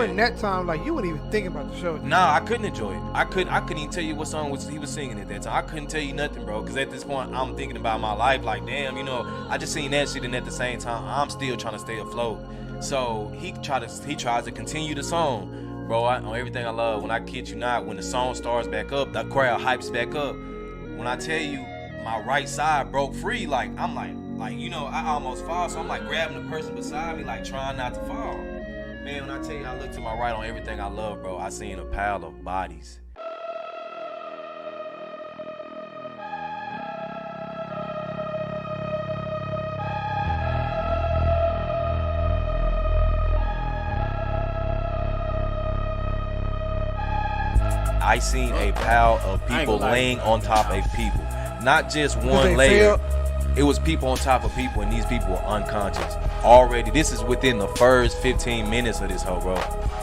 during that time, like you weren't even thinking about the show. Nah, I couldn't enjoy it. I couldn't even tell you what song he was singing at that time. I couldn't tell you nothing, bro. Because at this point, I'm thinking about my life. Like, damn, you know, I just seen that shit, and at the same time, I'm still trying to stay afloat. So he tries to continue the song, bro. On Everything I Love. When I kid you not, when the song starts back up, the crowd hypes back up. When I tell you, my right side broke free. Like I'm like you know, I almost fall. So I'm like grabbing the person beside me, like trying not to fall. Man, when I tell you, I look to my right on Everything I Love, bro, I seen a pile of bodies. I seen a pile of people laying on top of people. Not just one layer. It was people on top of people, and these people were unconscious. Already, this is within the first 15 minutes of this whole, bro.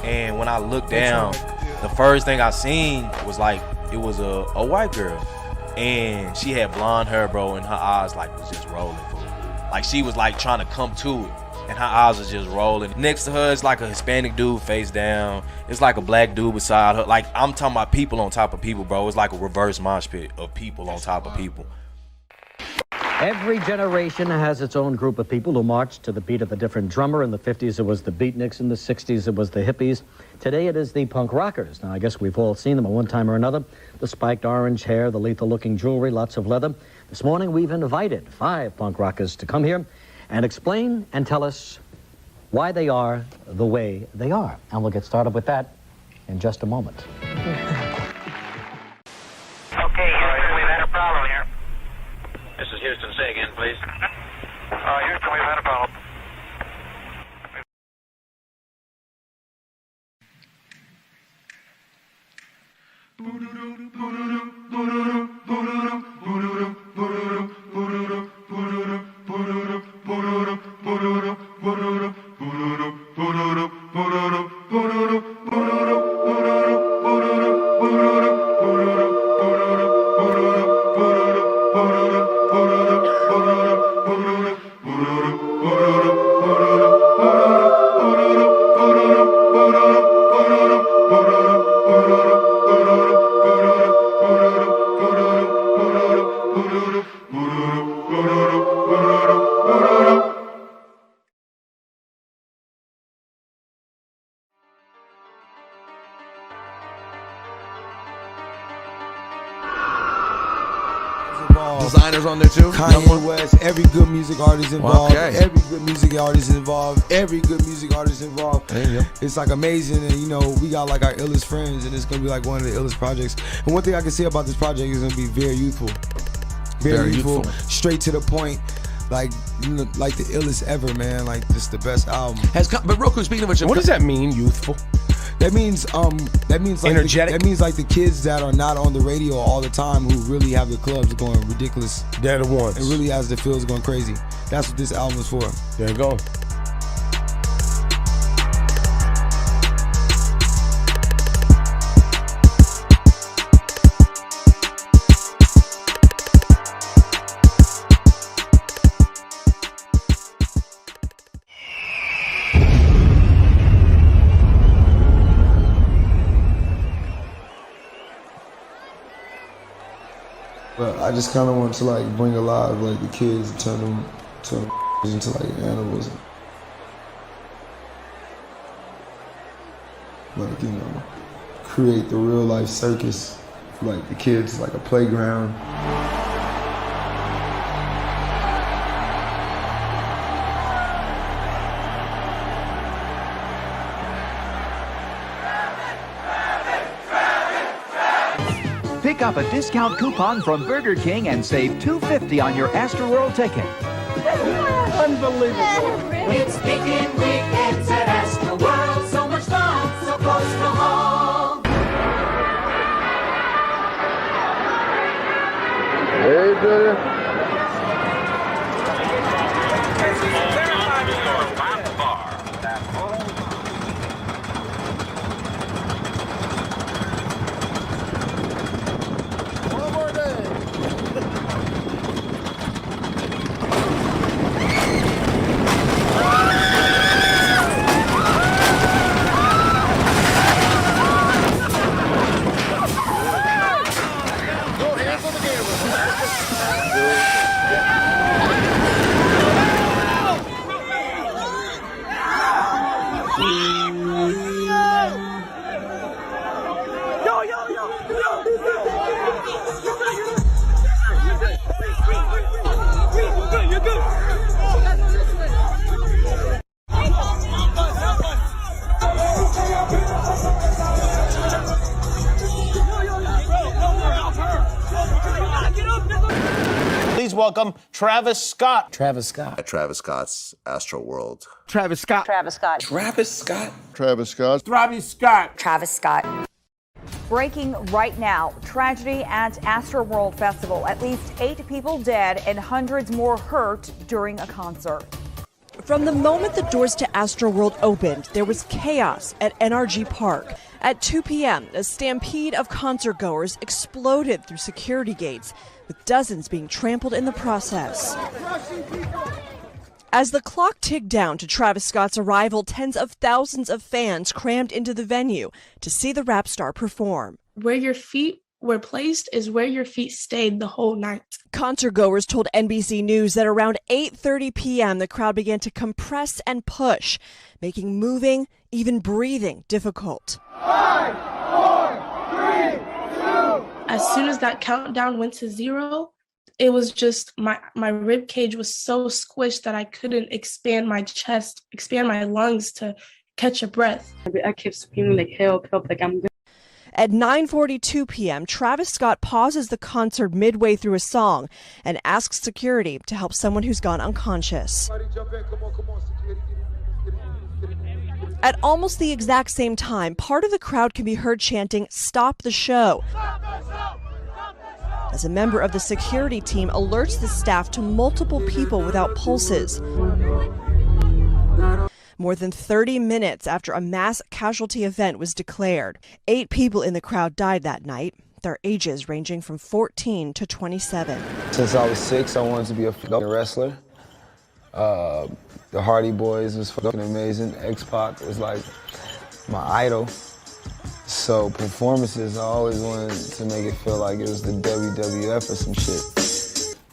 And when I looked down, the first thing I seen was like, it was a white girl. And she had blonde hair, bro, and her eyes like was just rolling for it. Like she was like trying to come to it. And her eyes was just rolling. Next to her, it's like a Hispanic dude face down. It's like a black dude beside her. Like, I'm talking about people on top of people, bro. It's like a reverse mosh pit of people on top of people. Every generation has its own group of people who march to the beat of a different drummer. In the 50s, it was the beatniks. In the 60s, it was the hippies. Today, it is the punk rockers. Now, I guess we've all seen them at one time or another. The spiked orange hair, the lethal-looking jewelry, lots of leather. This morning, we've invited 5 punk rockers to come here and explain and tell us why they are the way they are. And we'll get started with that in just a moment. Okay, Houston, we've had a problem here. This is Houston. Say again, please. Houston, we've had a problem. Designers on there too. Kanye West, every good music artist involved. Okay. Every good music artist involved. Every good music artist involved. There you go. It's like amazing, and you know we got like our illest friends, and it's gonna be like one of the illest projects. And one thing I can say about this project is gonna be very youthful, very youthful, straight to the point. Like, you know, like the illest ever, man. Like just the best album. But real quick, speaking of which, what does that mean, youthful? That means like energetic. that means like the kids that are not on the radio all the time, who really have the clubs going ridiculous. They're the ones. And really has the fields going crazy. That's what this album is for. There you go. But I just kind of want to like bring alive like the kids and turn them into like animals. Like, you know, create the real life circus, like the kids, like a playground. Pick up a discount coupon from Burger King and save $2.50 on your Astroworld ticket. Unbelievable. It's weekend weekends at Astroworld. So much fun, so close to home. Hey, brother. Please welcome Travis Scott. Travis Scott. At Travis Scott's Astroworld. Travis Scott. Travis Scott. Travis Scott. Travis Scott. Travis Scott. Travis Scott. Breaking right now, tragedy at Astroworld Festival. At least 8 people dead and hundreds more hurt during a concert. From the moment the doors to Astroworld opened, there was chaos at NRG Park. At 2 p.m., a stampede of concertgoers exploded through security gates, with dozens being trampled in the process. As the clock ticked down to Travis Scott's arrival, tens of thousands of fans crammed into the venue to see the rap star perform. Where your feet were placed is where your feet stayed the whole night. Concertgoers told NBC News that around 8:30 p.m. the crowd began to compress and push, making moving, even breathing, difficult. 5, 4, 3, 2. As soon as that countdown went to 0, it was just my rib cage was so squished that I couldn't expand my chest, expand my lungs to catch a breath. I kept screaming like help, like I'm good. At 9:42 p.m., Travis Scott pauses the concert midway through a song and asks security to help someone who's gone unconscious. At almost the exact same time, part of the crowd can be heard chanting, "Stop the show," as a member of the security team alerts the staff to multiple people without pulses. More than 30 minutes after a mass casualty event was declared, 8 people in the crowd died that night, their ages ranging from 14 to 27. Since I was 6, I wanted to be a wrestler. The Hardy Boys was fucking amazing. X-Pac was like my idol. So performances, I always wanted to make it feel like it was the WWF or some shit.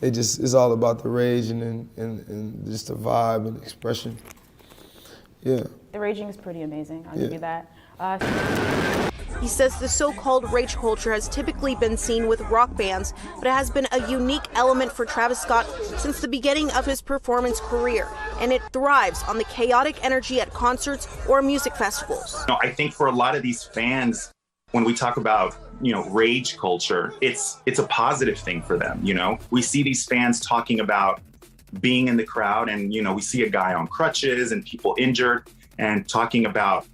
It's all about the rage and just the vibe and expression. Yeah. The raging is pretty amazing, I'll give you that. He says the so-called rage culture has typically been seen with rock bands, but it has been a unique element for Travis Scott since the beginning of his performance career, and it thrives on the chaotic energy at concerts or music festivals. I think for a lot of these fans, when we talk about, rage culture, it's a positive thing for them, We see these fans talking about being in the crowd and, we see a guy on crutches and people injured and talking about,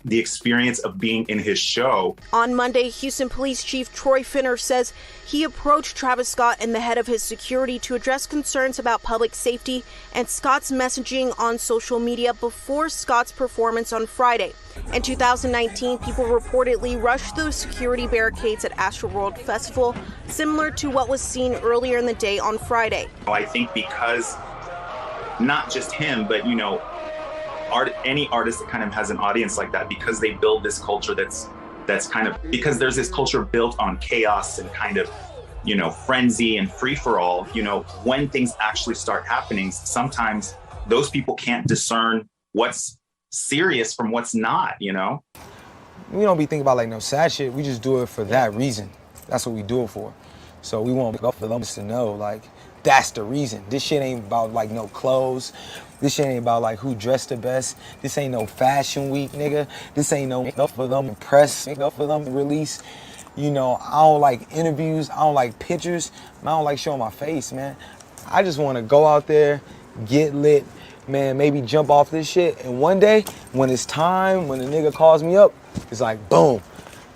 the experience of being in his show. On Monday, Houston Police Chief Troy Finner says he approached Travis Scott and the head of his security to address concerns about public safety and Scott's messaging on social media before Scott's performance on Friday. In 2019, people reportedly rushed those security barricades at Astroworld Festival, similar to what was seen earlier in the day on Friday. I think because not just him, but, any artist that kind of has an audience like that, because they build this culture that's kind of, because there's this culture built on chaos and kind of, frenzy and free for all, when things actually start happening, sometimes those people can't discern what's serious from what's not, We don't be thinking about no sad shit. We just do it for that reason. That's what we do it for. So we want for them to know, that's the reason. This shit ain't about no clothes. This shit ain't about who dressed the best. This ain't no fashion week, nigga. This ain't no for them press, for them release. I don't like interviews. I don't like pictures. I don't like showing my face, man. I just want to go out there, get lit, man, maybe jump off this shit. And one day, when it's time, when the nigga calls me up, it's like, boom.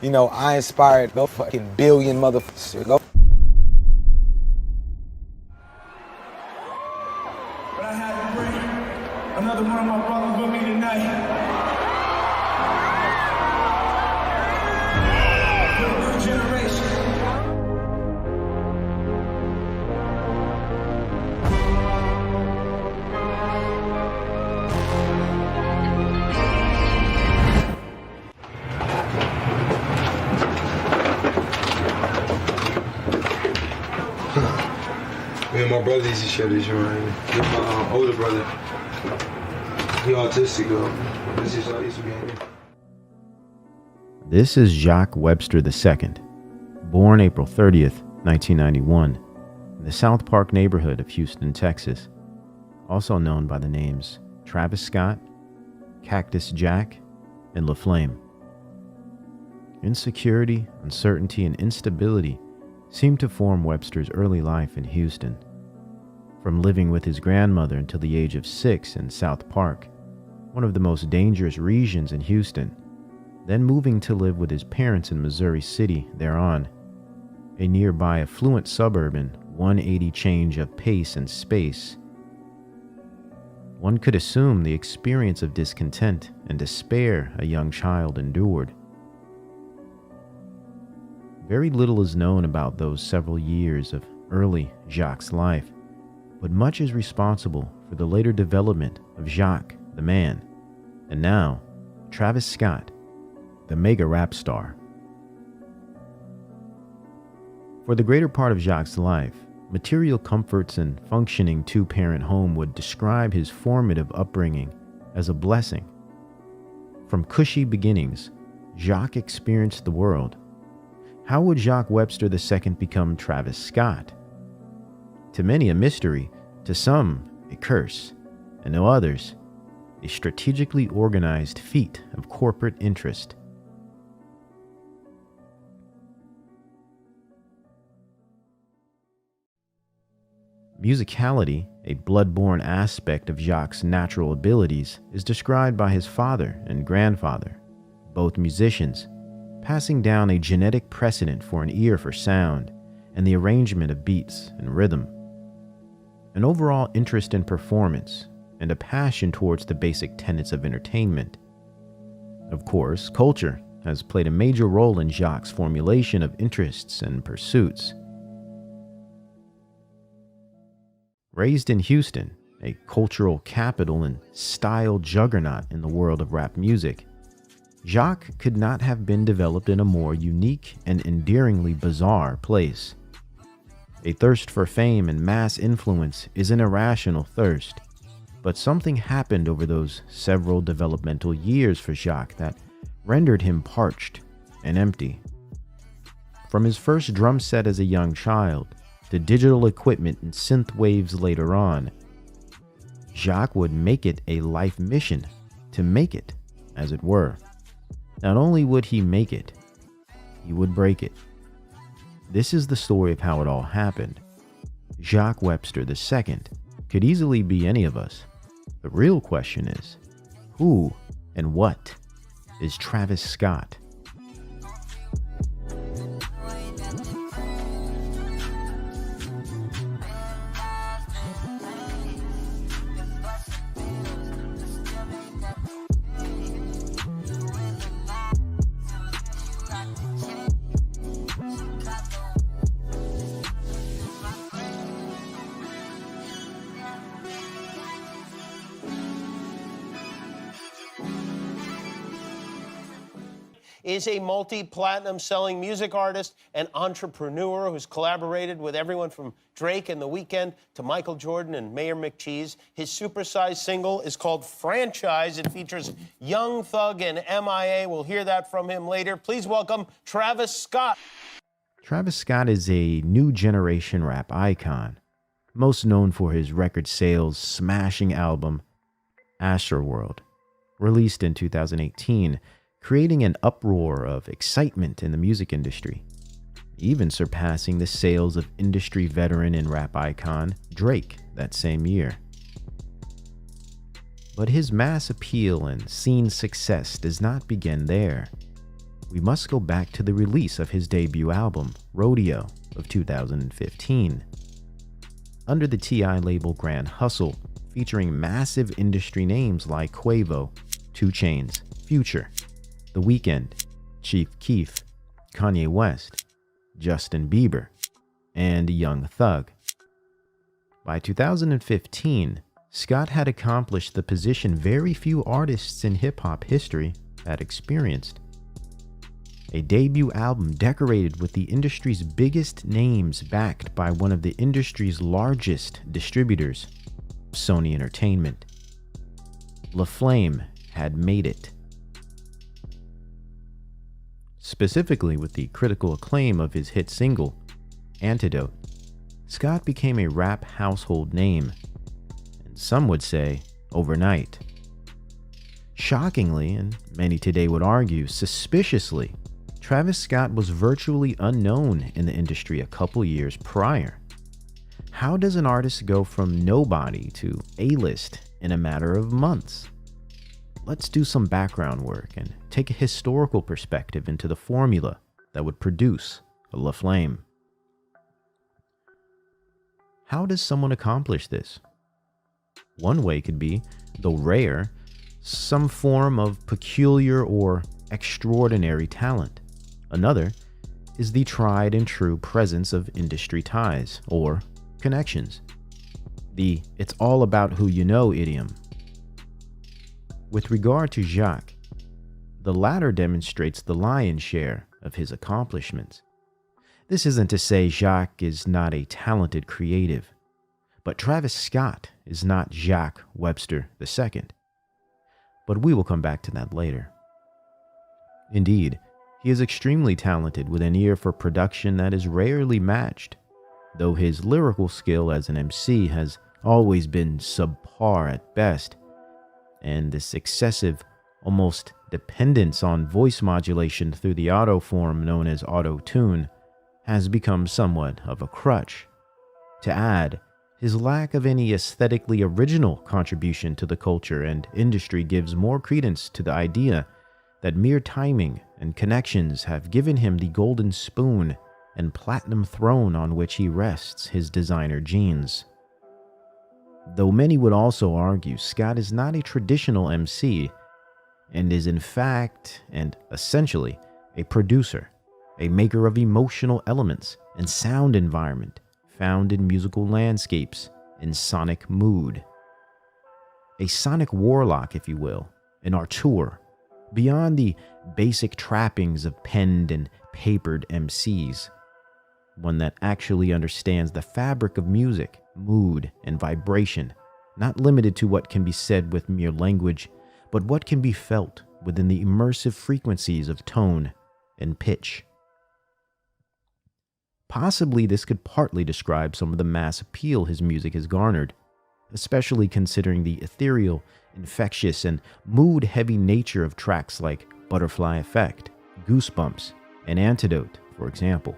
I inspired no fucking billion motherfuckers. Another one of my brothers with me tonight. New generation. Me and my brother used to share this joint right here. My older brother. He autistic though. This is how he used to be in here. This is Jacques Webster II, born April 30th, 1991, in the South Park neighborhood of Houston, Texas, also known by the names Travis Scott, Cactus Jack, and LaFlame. Insecurity, uncertainty, and instability seemed to form Webster's early life in Houston. From living with his grandmother until the age of 6 in South Park, one of the most dangerous regions in Houston, then moving to live with his parents in Missouri City thereon, a nearby affluent suburb in 180 change of pace and space. One could assume the experience of discontent and despair a young child endured. Very little is known about those several years of early Jacques' life, but much is responsible for the later development of Jacques the man, and now Travis Scott, the mega rap star. For the greater part of Jacques' life, material comforts and functioning two-parent home would describe his formative upbringing as a blessing. From cushy beginnings, Jacques experienced the world. How would Jacques Webster II become Travis Scott? To many a mystery, to some a curse, and to others a strategically organized feat of corporate interest. Musicality, a blood-borne aspect of Jacques' natural abilities, is described by his father and grandfather, both musicians, passing down a genetic precedent for an ear for sound and the arrangement of beats and rhythm, an overall interest in performance, and a passion towards the basic tenets of entertainment. Of course, culture has played a major role in Jacques' formulation of interests and pursuits. Raised in Houston, a cultural capital and style juggernaut in the world of rap music, Jacques could not have been developed in a more unique and endearingly bizarre place. A thirst for fame and mass influence is an irrational thirst, but something happened over those several developmental years for Jacques that rendered him parched and empty. From his first drum set as a young child to digital equipment and synth waves later on, Jacques would make it a life mission to make it, as it were. Not only would he make it, he would break it. This is the story of how it all happened. Jacques Webster II could easily be any of us. The real question is, who and what is Travis Scott? Is a multi-platinum selling music artist and entrepreneur who's collaborated with everyone from Drake and The Weeknd to Michael Jordan and Mayor McCheese. His supersized single is called Franchise. It features Young Thug and MIA. We'll hear that from him later. Please welcome Travis Scott. Travis Scott is a new generation rap icon, most known for his record sales smashing album Astroworld, released in 2018. Creating an uproar of excitement in the music industry, even surpassing the sales of industry veteran and rap icon Drake that same year. But his mass appeal and scene success does not begin there. We must go back to the release of his debut album, Rodeo, of 2015. Under the T.I. label Grand Hustle, featuring massive industry names like Quavo, 2 Chainz, Future, The Weeknd, Chief Keef, Kanye West, Justin Bieber, and Young Thug. By 2015, Scott had accomplished the position very few artists in hip-hop history had experienced. A debut album decorated with the industry's biggest names, backed by one of the industry's largest distributors, Sony Entertainment. LaFlame had made it. Specifically with the critical acclaim of his hit single, Antidote, Scott became a rap household name, and some would say overnight. Shockingly, and many today would argue suspiciously, Travis Scott was virtually unknown in the industry a couple years prior. How does an artist go from nobody to A-list in a matter of months? Let's do some background work and take a historical perspective into the formula that would produce a La Flame. How does someone accomplish this? One way could be, though rare, some form of peculiar or extraordinary talent. Another is the tried and true presence of industry ties or connections. The "it's all about who you know" idiom. With regard to Jacques, the latter demonstrates the lion's share of his accomplishments. This isn't to say Jacques is not a talented creative, but Travis Scott is not Jacques Webster II. But we will come back to that later. Indeed, he is extremely talented with an ear for production that is rarely matched, though his lyrical skill as an MC has always been subpar at best, and this excessive, almost dependence on voice modulation through the auto form known as auto-tune has become somewhat of a crutch. To add, his lack of any aesthetically original contribution to the culture and industry gives more credence to the idea that mere timing and connections have given him the golden spoon and platinum throne on which he rests his designer jeans. Though many would also argue Scott is not a traditional MC and is in fact and essentially a producer, a maker of emotional elements and sound environment found in musical landscapes and sonic mood. A sonic warlock, if you will, an auteur, beyond the basic trappings of penned and papered MCs. One that actually understands the fabric of music, mood, and vibration, not limited to what can be said with mere language, but what can be felt within the immersive frequencies of tone and pitch. Possibly this could partly describe some of the mass appeal his music has garnered, especially considering the ethereal, infectious, and mood-heavy nature of tracks like Butterfly Effect, Goosebumps, and Antidote, for example.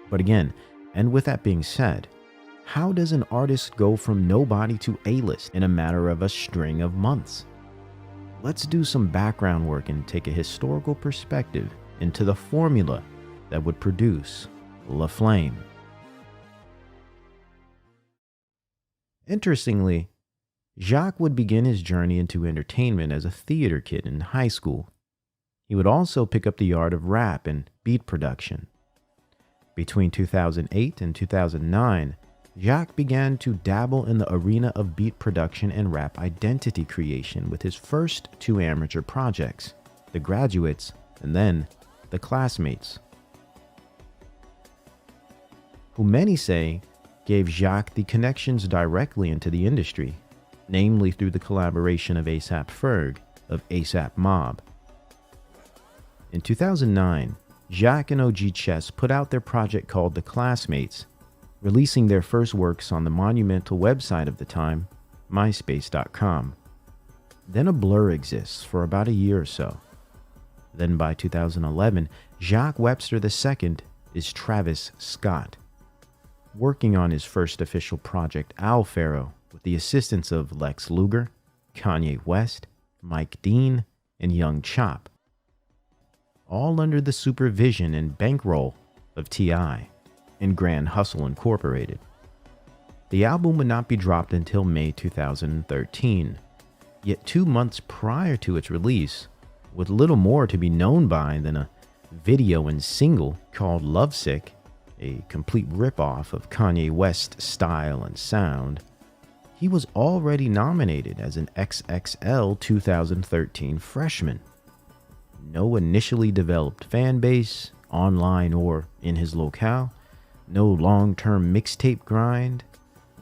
But again, and with that being said, how does an artist go from nobody to A-list in a matter of a string of months? Let's do some background work and take a historical perspective into the formula that would produce La Flame. Interestingly, Jacques would begin his journey into entertainment as a theater kid in high school. He would also pick up the art of rap and beat production. Between 2008 and 2009, Jacques began to dabble in the arena of beat production and rap identity creation with his first two amateur projects, The Graduates and then The Classmates, who many say gave Jacques the connections directly into the industry, namely through the collaboration of A$AP Ferg of A$AP Mob. In 2009, Jacques and OG Chess put out their project called The Classmates, releasing their first works on the monumental website of the time, myspace.com. Then a blur exists for about a year or so. Then by 2011, Jacques Webster II is Travis Scott, working on his first official project, Owl Pharaoh, with the assistance of Lex Luger, Kanye West, Mike Dean, and Young Chop, all under the supervision and bankroll of T.I. and Grand Hustle Incorporated. The album would not be dropped until May 2013, yet 2 months prior to its release, with little more to be known by than a video and single called Lovesick, a complete ripoff of Kanye West's style and sound, he was already nominated as an XXL 2013 freshman. No initially developed fan base, online or in his locale, no long-term mixtape grind,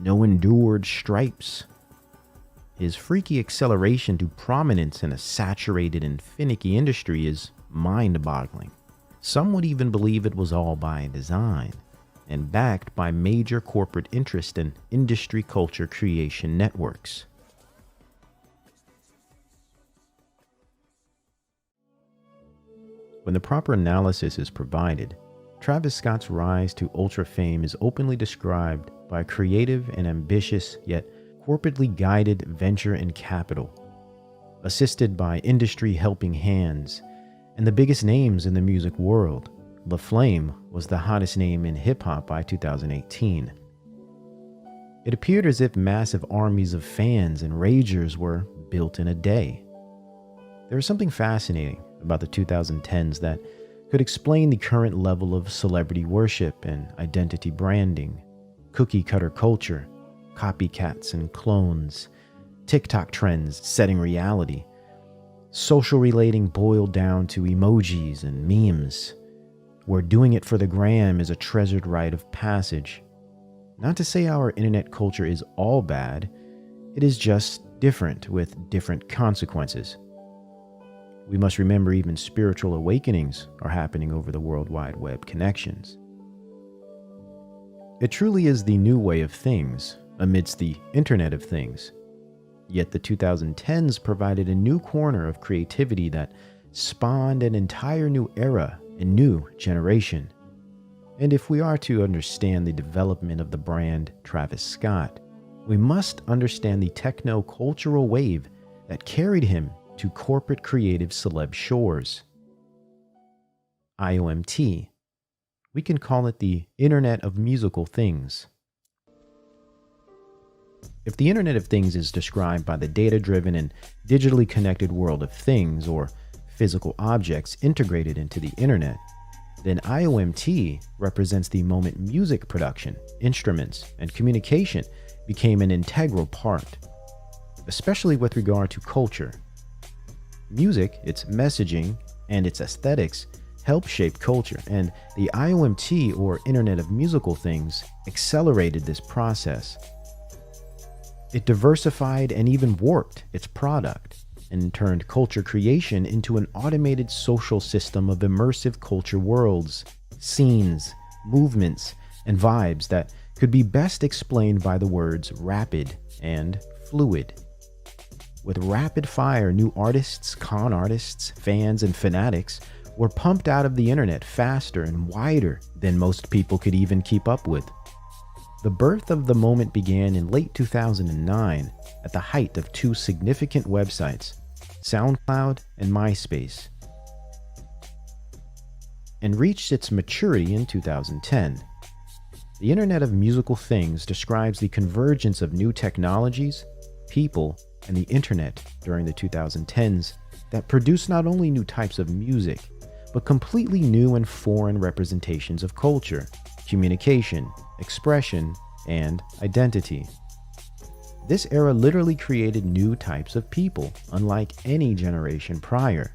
no endured stripes. His freaky acceleration to prominence in a saturated and finicky industry is mind-boggling. Some would even believe it was all by design and backed by major corporate interest and industry culture creation networks. When the proper analysis is provided, Travis Scott's rise to ultra fame is openly described by a creative and ambitious yet corporately guided venture and capital, assisted by industry helping hands and the biggest names in the music world. La Flame was the hottest name in hip-hop by 2018. It appeared as if massive armies of fans and ragers were built in a day. There is something fascinating about the 2010s that could explain the current level of celebrity worship and identity branding, cookie-cutter culture, copycats and clones, TikTok trends setting reality, social relating boiled down to emojis and memes, where doing it for the gram is a treasured rite of passage. Not to say our internet culture is all bad, it is just different with different consequences. We must remember even spiritual awakenings are happening over the World Wide Web connections. It truly is the new way of things amidst the Internet of Things. Yet the 2010s provided a new corner of creativity that spawned an entire new era and new generation. And if we are to understand the development of the brand Travis Scott, we must understand the techno-cultural wave that carried him to corporate creative celeb shores. IOMT. We can call it the Internet of Musical Things. If the Internet of Things is described by the data-driven and digitally connected world of things, or physical objects integrated into the Internet, then IOMT represents the moment music production, instruments, and communication became an integral part, especially with regard to culture. Music, its messaging, and its aesthetics help shape culture, and the IOMT, or Internet of Musical Things, accelerated this process. It diversified and even warped its product, and turned culture creation into an automated social system of immersive culture worlds, scenes, movements, and vibes that could be best explained by the words rapid and fluid. With rapid fire, new artists, con artists, fans, and fanatics were pumped out of the internet faster and wider than most people could even keep up with. The birth of the moment began in late 2009 at the height of two significant websites, SoundCloud and MySpace, and reached its maturity in 2010. The Internet of Musical Things describes the convergence of new technologies, people, and the internet during the 2010s that produced not only new types of music, but completely new and foreign representations of culture, communication, expression, and identity. This era literally created new types of people, unlike any generation prior.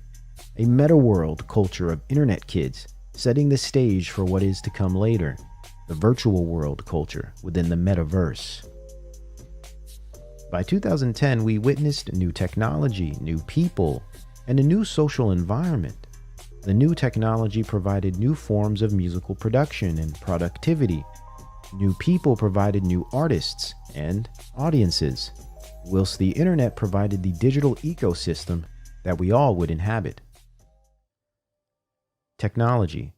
A meta-world culture of internet kids, setting the stage for what is to come later, the virtual world culture within the metaverse. By 2010, we witnessed new technology, new people, and a new social environment. The new technology provided new forms of musical production and productivity. New people provided new artists and audiences, whilst the internet provided the digital ecosystem that we all would inhabit. Technology.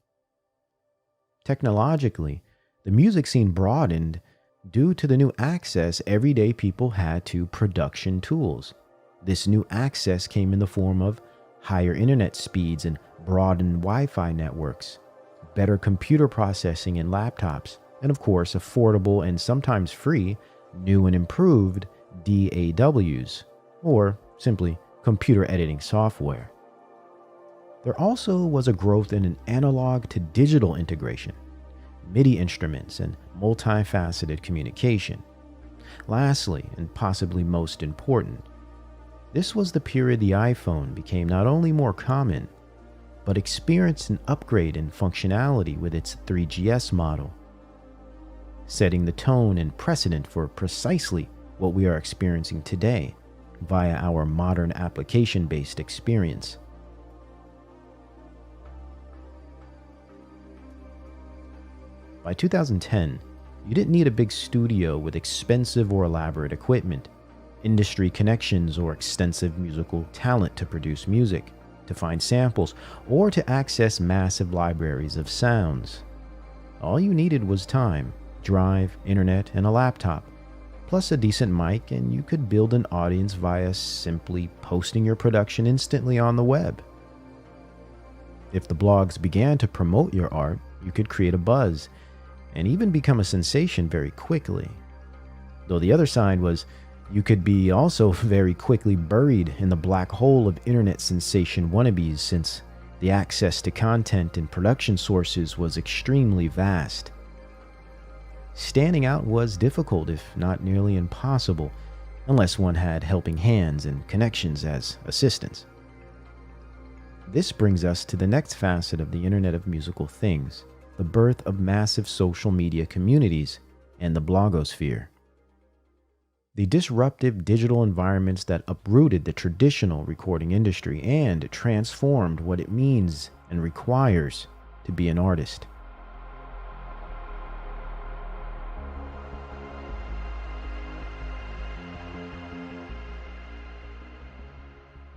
Technologically, the music scene broadened due to the new access everyday people had to production tools. This new access came in the form of higher internet speeds and broadened Wi-Fi networks, better computer processing in laptops, and of course affordable and sometimes free new and improved DAWs, or simply computer editing software. There also was a growth in an analog to digital integration, MIDI instruments, and multifaceted communication. Lastly, and possibly most important, this was the period the iPhone became not only more common, but experienced an upgrade in functionality with its 3GS model, setting the tone and precedent for precisely what we are experiencing today via our modern application-based experience. By 2010, you didn't need a big studio with expensive or elaborate equipment, industry connections, or extensive musical talent to produce music, to find samples, or to access massive libraries of sounds. All you needed was time, drive, internet, and a laptop, plus a decent mic, and you could build an audience via simply posting your production instantly on the web. If the blogs began to promote your art, you could create a buzz and even become a sensation very quickly. Though the other side was you could be also very quickly buried in the black hole of internet sensation wannabes, since the access to content and production sources was extremely vast. Standing out was difficult, if not nearly impossible, unless one had helping hands and connections as assistants. This brings us to the next facet of the Internet of Musical Things, the birth of massive social media communities and the blogosphere. The disruptive digital environments that uprooted the traditional recording industry and transformed what it means and requires to be an artist.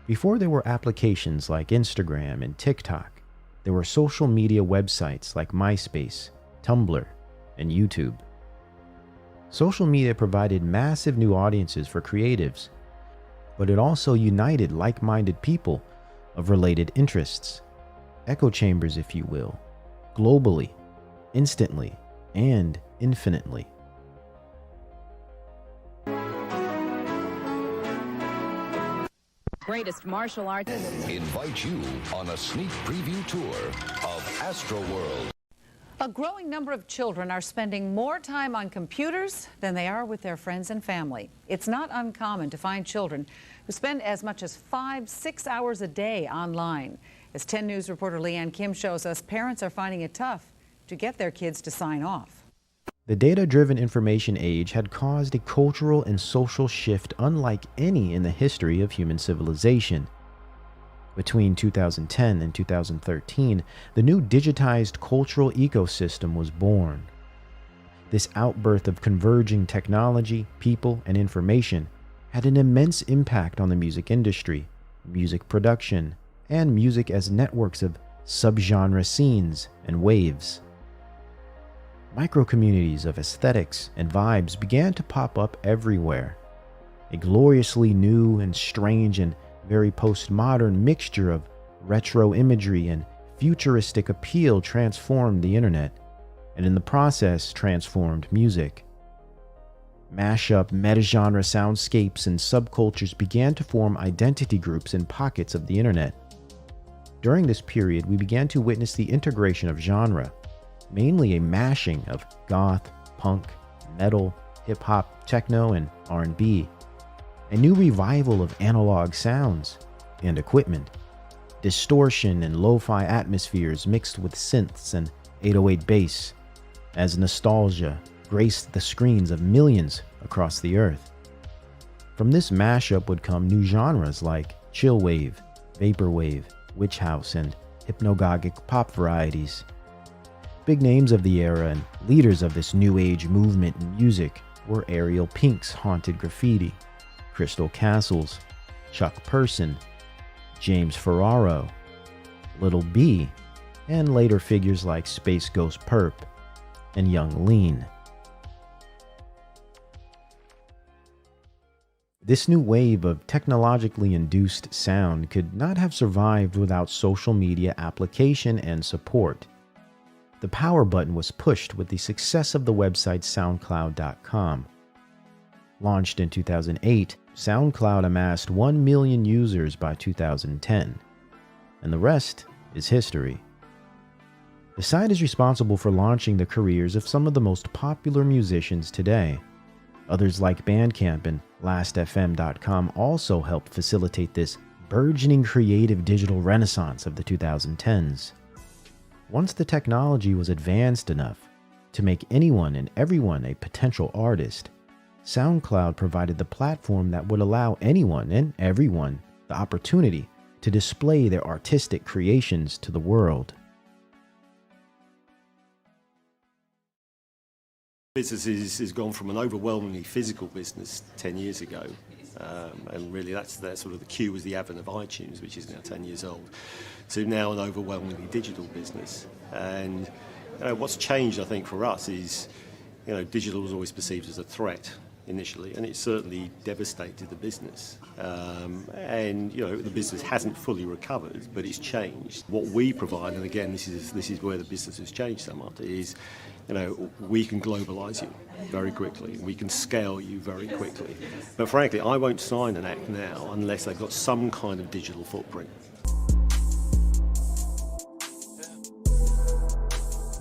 Before there were applications like Instagram and TikTok, there were social media websites like MySpace, Tumblr, and YouTube. Social media provided massive new audiences for creatives, but it also united like-minded people of related interests, echo chambers if you will, globally, instantly, and infinitely. Greatest martial arts. Invite you on a sneak preview tour of Astroworld. A growing number of children are spending more time on computers than they are with their friends and family. It's not uncommon to find children who spend as much as 5-6 hours a day online. As 10 News reporter Leanne Kim shows us, parents are finding it tough to get their kids to sign off. The data-driven information age had caused a cultural and social shift unlike any in the history of human civilization. Between 2010 and 2013, the new digitized cultural ecosystem was born. This outburst of converging technology, people, and information had an immense impact on the music industry, music production, and music as networks of subgenre scenes and waves. Micro-communities of aesthetics and vibes began to pop up everywhere. A gloriously new and strange and very postmodern mixture of retro imagery and futuristic appeal transformed the internet, and in the process transformed music. Mashup, meta-genre soundscapes and subcultures began to form identity groups in pockets of the internet. During this period, we began to witness the integration of genre, mainly a mashing of goth, punk, metal, hip-hop, techno, and R&B. A new revival of analog sounds and equipment. Distortion and lo-fi atmospheres mixed with synths and 808 bass, as nostalgia graced the screens of millions across the earth. From this mashup would come new genres like chillwave, vaporwave, witch house, and hypnagogic pop varieties. Big names of the era and leaders of this new age movement in music were Ariel Pink's Haunted Graffiti, Crystal Castles, Chuck Person, James Ferraro, Little B, and later figures like Space Ghost Perp and Young Lean. This new wave of technologically induced sound could not have survived without social media application and support. The power button was pushed with the success of the website SoundCloud.com. Launched in 2008, SoundCloud amassed 1 million users by 2010, and the rest is history. The site is responsible for launching the careers of some of the most popular musicians today. Others like Bandcamp and Last.fm.com also helped facilitate this burgeoning creative digital renaissance of the 2010s. Once the technology was advanced enough to make anyone and everyone a potential artist, SoundCloud provided the platform that would allow anyone and everyone the opportunity to display their artistic creations to the world. Business has gone from an overwhelmingly physical business 10 years ago, and really that's sort of the cue was the advent of iTunes, which is now 10 years old, to now an overwhelmingly digital business. And what's changed, I think, for us is, digital was always perceived as a threat initially, and it certainly devastated the business. And the business hasn't fully recovered, but it's changed. What we provide, and again, this is where the business has changed somewhat, is we can globalise you very quickly. We can scale you very quickly. But frankly, I won't sign an act now unless they've got some kind of digital footprint.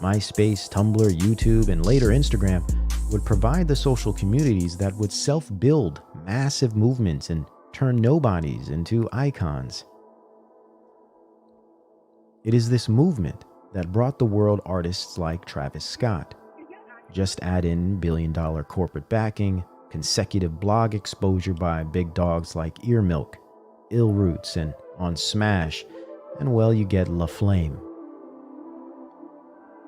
MySpace, Tumblr, YouTube, and later Instagram would provide the social communities that would self-build massive movements and turn nobodies into icons. It is this movement that brought the world artists like Travis Scott. Just add in billion-dollar corporate backing, consecutive blog exposure by big dogs like Earmilk, Ill Roots, and On Smash, and well, you get La Flame.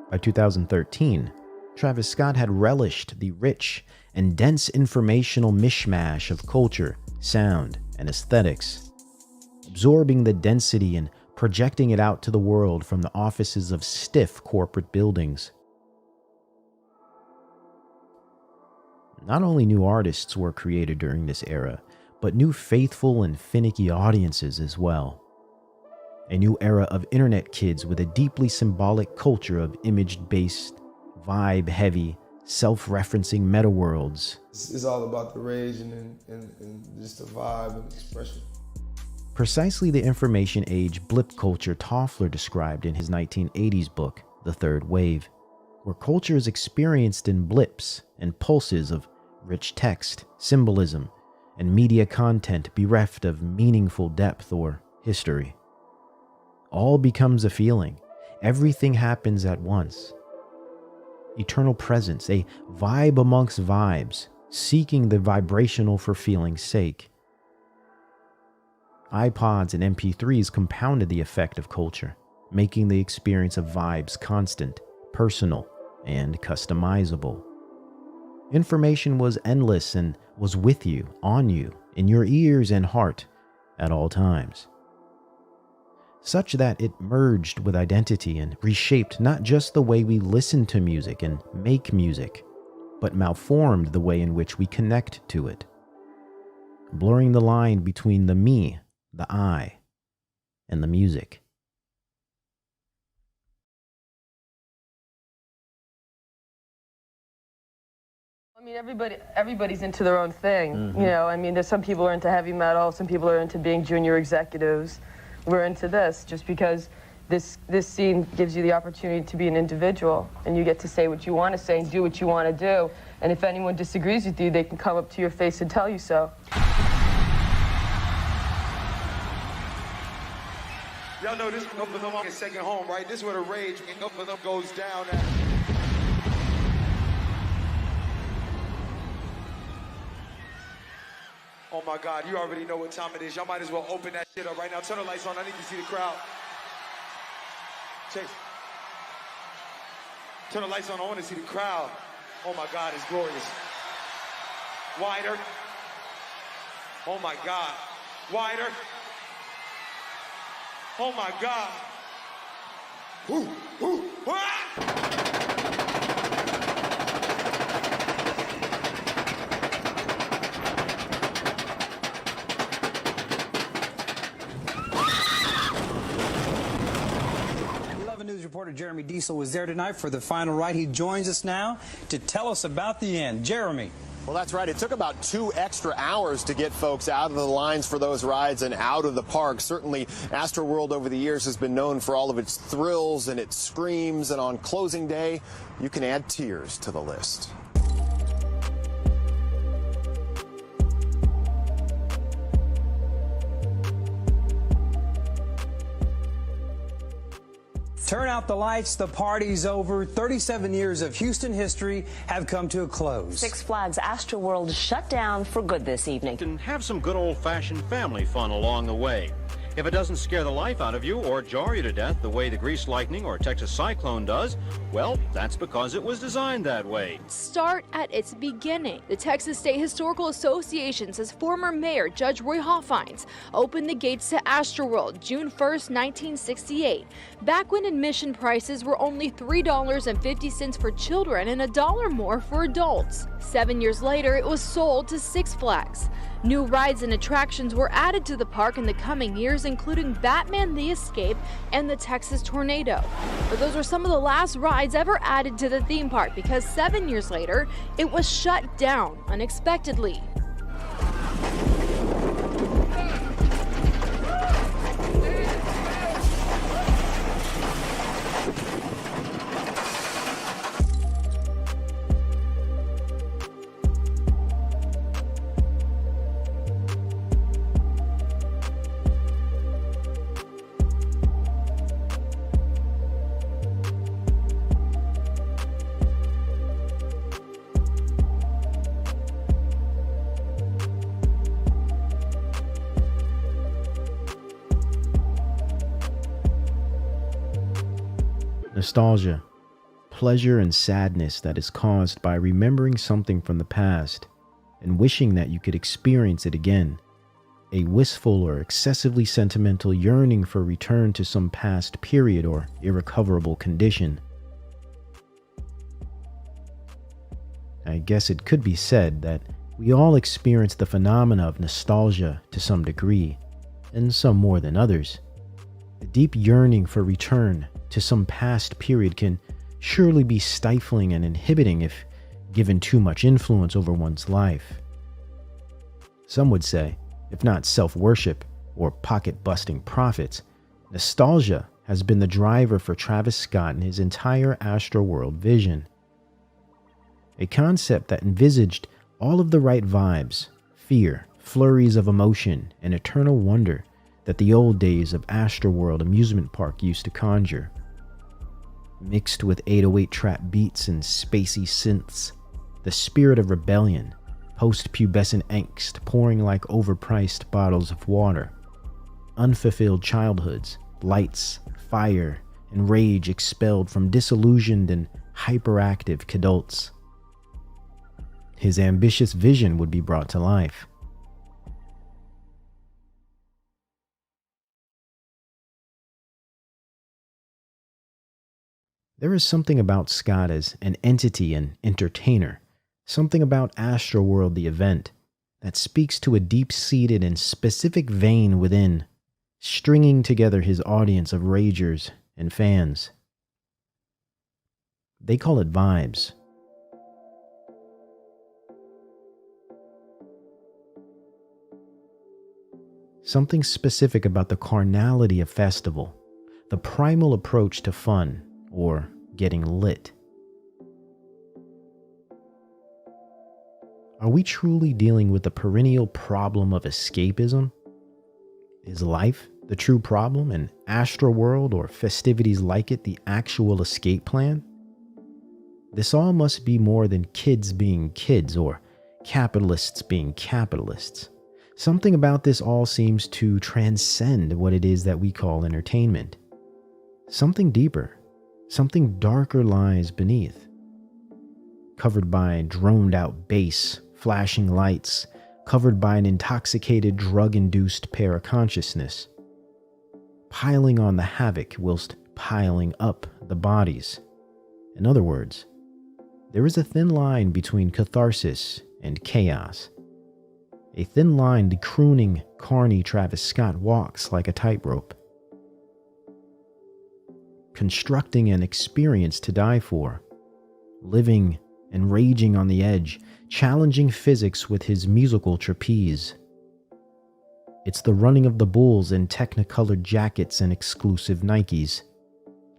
By 2013, Travis Scott had relished the rich and dense informational mishmash of culture, sound, and aesthetics, absorbing the density and projecting it out to the world from the offices of stiff corporate buildings. Not only new artists were created during this era, but new faithful and finicky audiences as well. A new era of internet kids with a deeply symbolic culture of image-based, vibe-heavy, self-referencing meta-worlds. It's all about the rage and just the vibe and expression. Precisely the information age blip culture Toffler described in his 1980s book, The Third Wave, where culture is experienced in blips and pulses of rich text, symbolism, and media content bereft of meaningful depth or history. All becomes a feeling. Everything happens at once. Eternal presence, a vibe amongst vibes, seeking the vibrational for feeling's sake. iPods and MP3s compounded the effect of culture, making the experience of vibes constant, personal, and customizable. Information was endless and was with you, on you, in your ears and heart at all times, such that it merged with identity and reshaped not just the way we listen to music and make music, but malformed the way in which we connect to it, blurring the line between the me, the I, and the music. I mean, everybody's into their own thing. Mm-hmm. I mean, there's some people are into heavy metal, some people are into being junior executives. We're into this just because this scene gives you the opportunity to be an individual, and you get to say what you want to say and do what you want to do. And if anyone disagrees with you, they can come up to your face and tell you so. Y'all know this Up for Them is second home, right? This is where the rage Up for Them goes down at. Oh my God, you already know what time it is. Y'all might as well open that shit up right now. Turn the lights on, I need to see the crowd. Chase. Turn the lights on, I want to see the crowd. Oh my God, it's glorious. Wider. Oh my God. Wider. Oh my God. Woo, woo, ah! 11 News reporter Jeremy Diesel was there tonight for the final ride. He joins us now to tell us about the end. Jeremy. Well, that's right. It took about 2 extra hours to get folks out of the lines for those rides and out of the park. Certainly, Astroworld over the years has been known for all of its thrills and its screams. And on closing day, you can add tears to the list. Turn out the lights, the party's over. 37 years of Houston history have come to a close. Six Flags Astroworld shut down for good this evening. And have some good old-fashioned family fun along the way. If it doesn't scare the life out of you or jar you to death the way the Grease Lightning or Texas Cyclone does, well, that's because it was designed that way. Start at its beginning. The Texas State Historical Association says former Mayor Judge Roy Hoffines opened the gates to Astroworld June 1st, 1968, back when admission prices were only $3.50 for children and $1 more for adults. 7 years later, it was sold to Six Flags. New rides and attractions were added to the park in the coming years, including Batman the Escape and the Texas Tornado. But those were some of the last rides ever added to the theme park because 7 years later, it was shut down unexpectedly. Nostalgia, pleasure and sadness that is caused by remembering something from the past and wishing that you could experience it again. A wistful or excessively sentimental yearning for return to some past period or irrecoverable condition. I guess it could be said that we all experience the phenomena of nostalgia to some degree, and some more than others. A deep yearning for return to some past period can surely be stifling and inhibiting if given too much influence over one's life. Some would say, if not self-worship or pocket-busting profits, nostalgia has been the driver for Travis Scott and his entire Astroworld vision. A concept that envisaged all of the right vibes, fear, flurries of emotion, and eternal wonder that the old days of Astroworld amusement park used to conjure. Mixed with 808 trap beats and spacey synths, the spirit of rebellion, post-pubescent angst pouring like overpriced bottles of water, unfulfilled childhoods, lights, fire, and rage expelled from disillusioned and hyperactive kidults. His ambitious vision would be brought to life. There is something about Scott as an entity and entertainer, something about Astroworld the event, that speaks to a deep-seated and specific vein within, stringing together his audience of ragers and fans. They call it vibes. Something specific about the carnality of festival, the primal approach to fun, or getting lit. Are we truly dealing with the perennial problem of escapism? Is life the true problem and Astroworld or festivities like it the actual escape plan? This all must be more than kids being kids or capitalists being capitalists. Something about this all seems to transcend what it is that we call entertainment. Something deeper. Something darker lies beneath. Covered by droned-out bass, flashing lights, covered by an intoxicated, drug-induced paraconsciousness. Piling on the havoc whilst piling up the bodies. In other words, there is a thin line between catharsis and chaos. A thin line the crooning, carny Travis Scott walks like a tightrope. Constructing an experience to die for, living and raging on the edge, challenging physics with his musical trapeze. It's the running of the bulls in technicolored jackets and exclusive Nikes.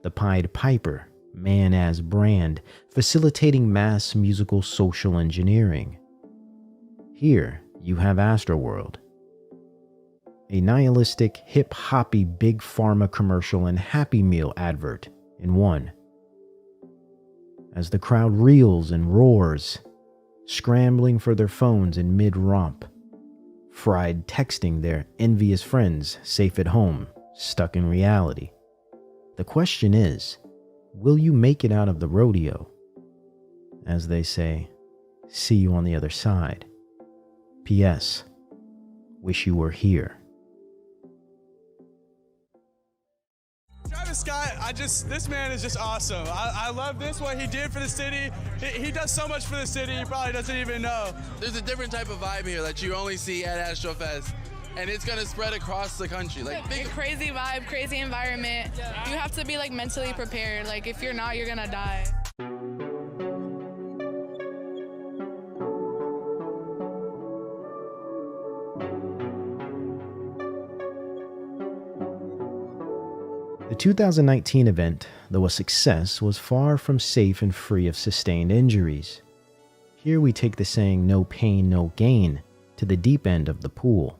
The Pied Piper, man as brand, facilitating mass musical social engineering. Here you have Astroworld. A nihilistic, hip-hoppy big pharma commercial and Happy Meal advert in one. As the crowd reels and roars, scrambling for their phones in mid-romp, fried texting their envious friends safe at home, stuck in reality. The question is, will you make it out of the rodeo? As they say, see you on the other side. P.S. Wish you were here. Travis Scott, this man is just awesome. I love this, what he did for the city. He does so much for the city, he probably doesn't even know. There's a different type of vibe here that you only see at Astrofest, and it's gonna spread across the country. Like a crazy vibe, crazy environment. You have to be like mentally prepared. Like if you're not, you're gonna die. The 2019 event, though a success, was far from safe and free of sustained injuries. Here we take the saying "no pain, no gain" to the deep end of the pool.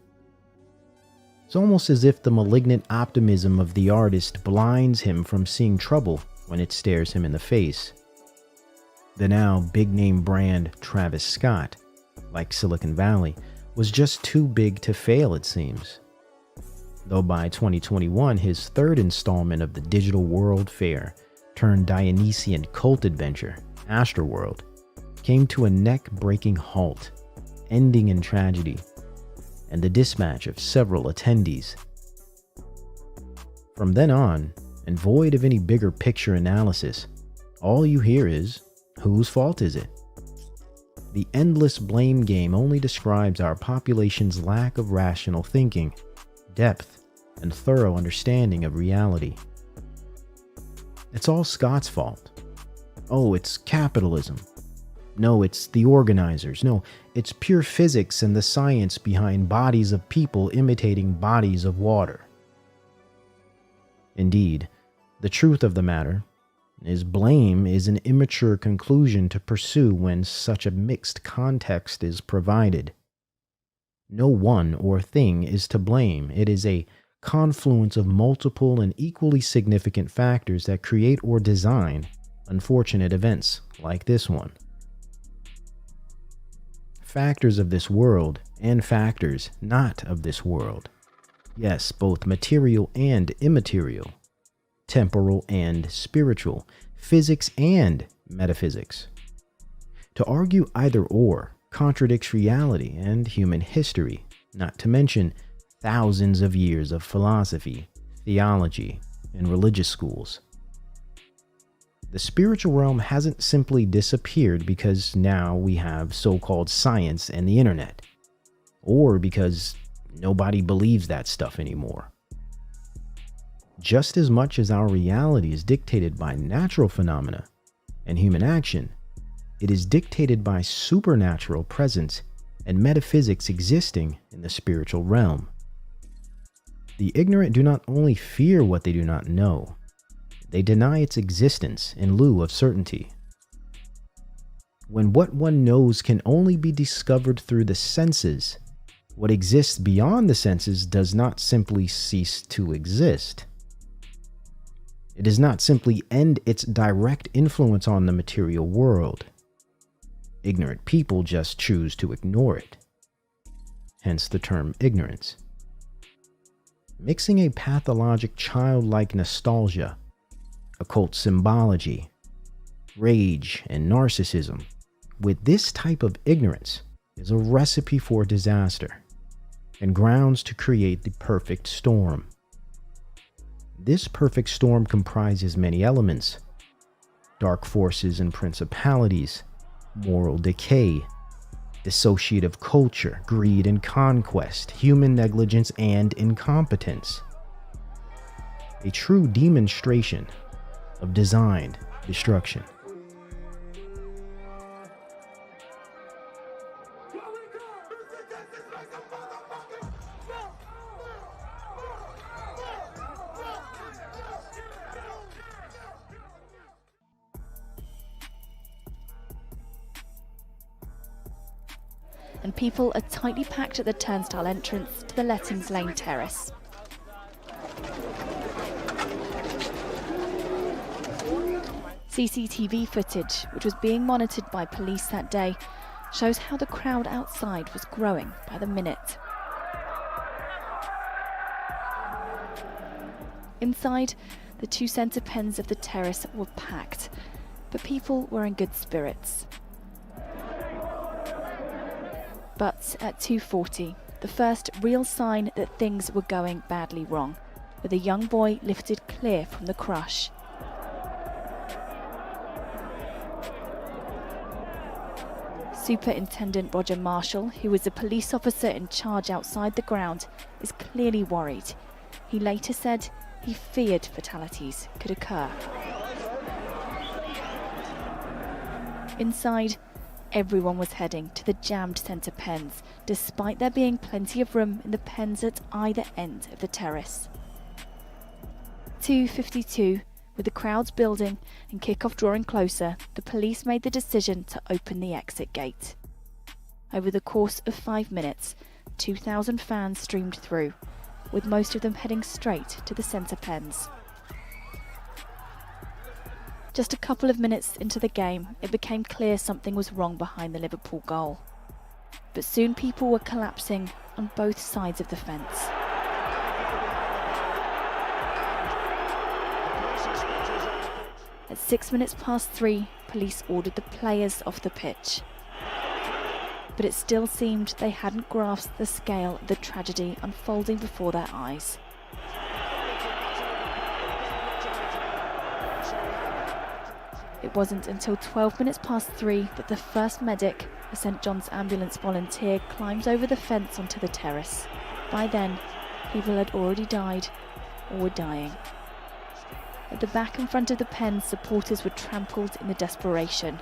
It's almost as if the malignant optimism of the artist blinds him from seeing trouble when it stares him in the face. The now big-name brand Travis Scott, like Silicon Valley, was just too big to fail, it seems. Though by 2021, his third installment of the digital world fair turned Dionysian cult adventure, Astroworld, came to a neck-breaking halt, ending in tragedy and the dispatch of several attendees. From then on, and void of any bigger picture analysis, all you hear is, whose fault is it? The endless blame game only describes our population's lack of rational thinking, depth, and thorough understanding of reality. It's all Scott's fault. Oh, it's capitalism. No, it's the organizers. No, it's pure physics and the science behind bodies of people imitating bodies of water. Indeed, the truth of the matter is blame is an immature conclusion to pursue when such a mixed context is provided. No one or thing is to blame. It is a confluence of multiple and equally significant factors that create or design unfortunate events like this one. Factors of this world and factors not of this world. Yes, both material and immaterial, temporal and spiritual, physics and metaphysics. To argue either or contradicts reality and human history, not to mention thousands of years of philosophy, theology, and religious schools. The spiritual realm hasn't simply disappeared because now we have so-called science and the internet, or because nobody believes that stuff anymore. Just as much as our reality is dictated by natural phenomena and human action, it is dictated by supernatural presence and metaphysics existing in the spiritual realm. The ignorant do not only fear what they do not know, they deny its existence in lieu of certainty. When what one knows can only be discovered through the senses, what exists beyond the senses does not simply cease to exist. It does not simply end its direct influence on the material world. Ignorant people just choose to ignore it. Hence the term ignorance. Mixing a pathologic childlike nostalgia, occult symbology, rage, and narcissism with this type of ignorance is a recipe for disaster and grounds to create the perfect storm. This perfect storm comprises many elements: dark forces and principalities, moral decay, dissociative culture, greed and conquest, human negligence and incompetence. A true demonstration of designed destruction. And people are tightly packed at the turnstile entrance to the Lettings Lane terrace. CCTV footage, which was being monitored by police that day, shows how the crowd outside was growing by the minute. Inside, the two centre pens of the terrace were packed, but people were in good spirits. But at 2:40, the first real sign that things were going badly wrong, with a young boy lifted clear from the crush. Superintendent Roger Marshall, who was a police officer in charge outside the ground, is clearly worried. He later said he feared fatalities could occur. Inside, everyone was heading to the jammed centre pens, despite there being plenty of room in the pens at either end of the terrace. 2:52, with the crowds building and kick-off drawing closer, the police made the decision to open the exit gate. Over the course of 5 minutes, 2,000 fans streamed through, with most of them heading straight to the centre pens. Just a couple of minutes into the game, it became clear something was wrong behind the Liverpool goal. But soon people were collapsing on both sides of the fence. At 6 minutes past 3, police ordered the players off the pitch. But it still seemed they hadn't grasped the scale of the tragedy unfolding before their eyes. It wasn't until 12 minutes past 3 that the first medic, a St John's ambulance volunteer, climbed over the fence onto the terrace. By then, people had already died or were dying. At the back and front of the pen, supporters were trampled in the desperation.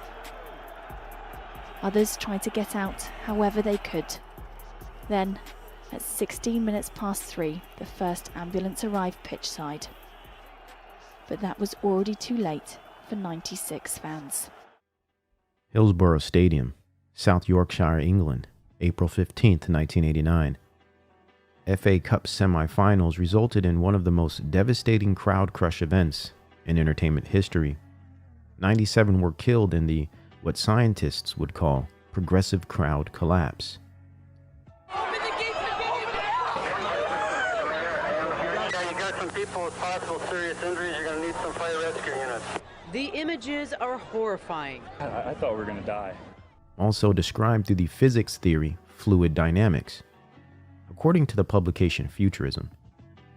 Others tried to get out however they could. Then, at 16 minutes past 3, the first ambulance arrived pitchside. But that was already too late for 96 fans. Hillsborough Stadium, South Yorkshire, England, April 15th, 1989. FA Cup semi-finals resulted in one of the most devastating crowd crush events in entertainment history. 97 were killed in the what scientists would call progressive crowd collapse. Yeah, you got some people with possible serious injuries. You're going to need some fire rescue units. The images are horrifying. I thought we were going to die. Also described through the physics theory fluid dynamics. According to the publication Futurism,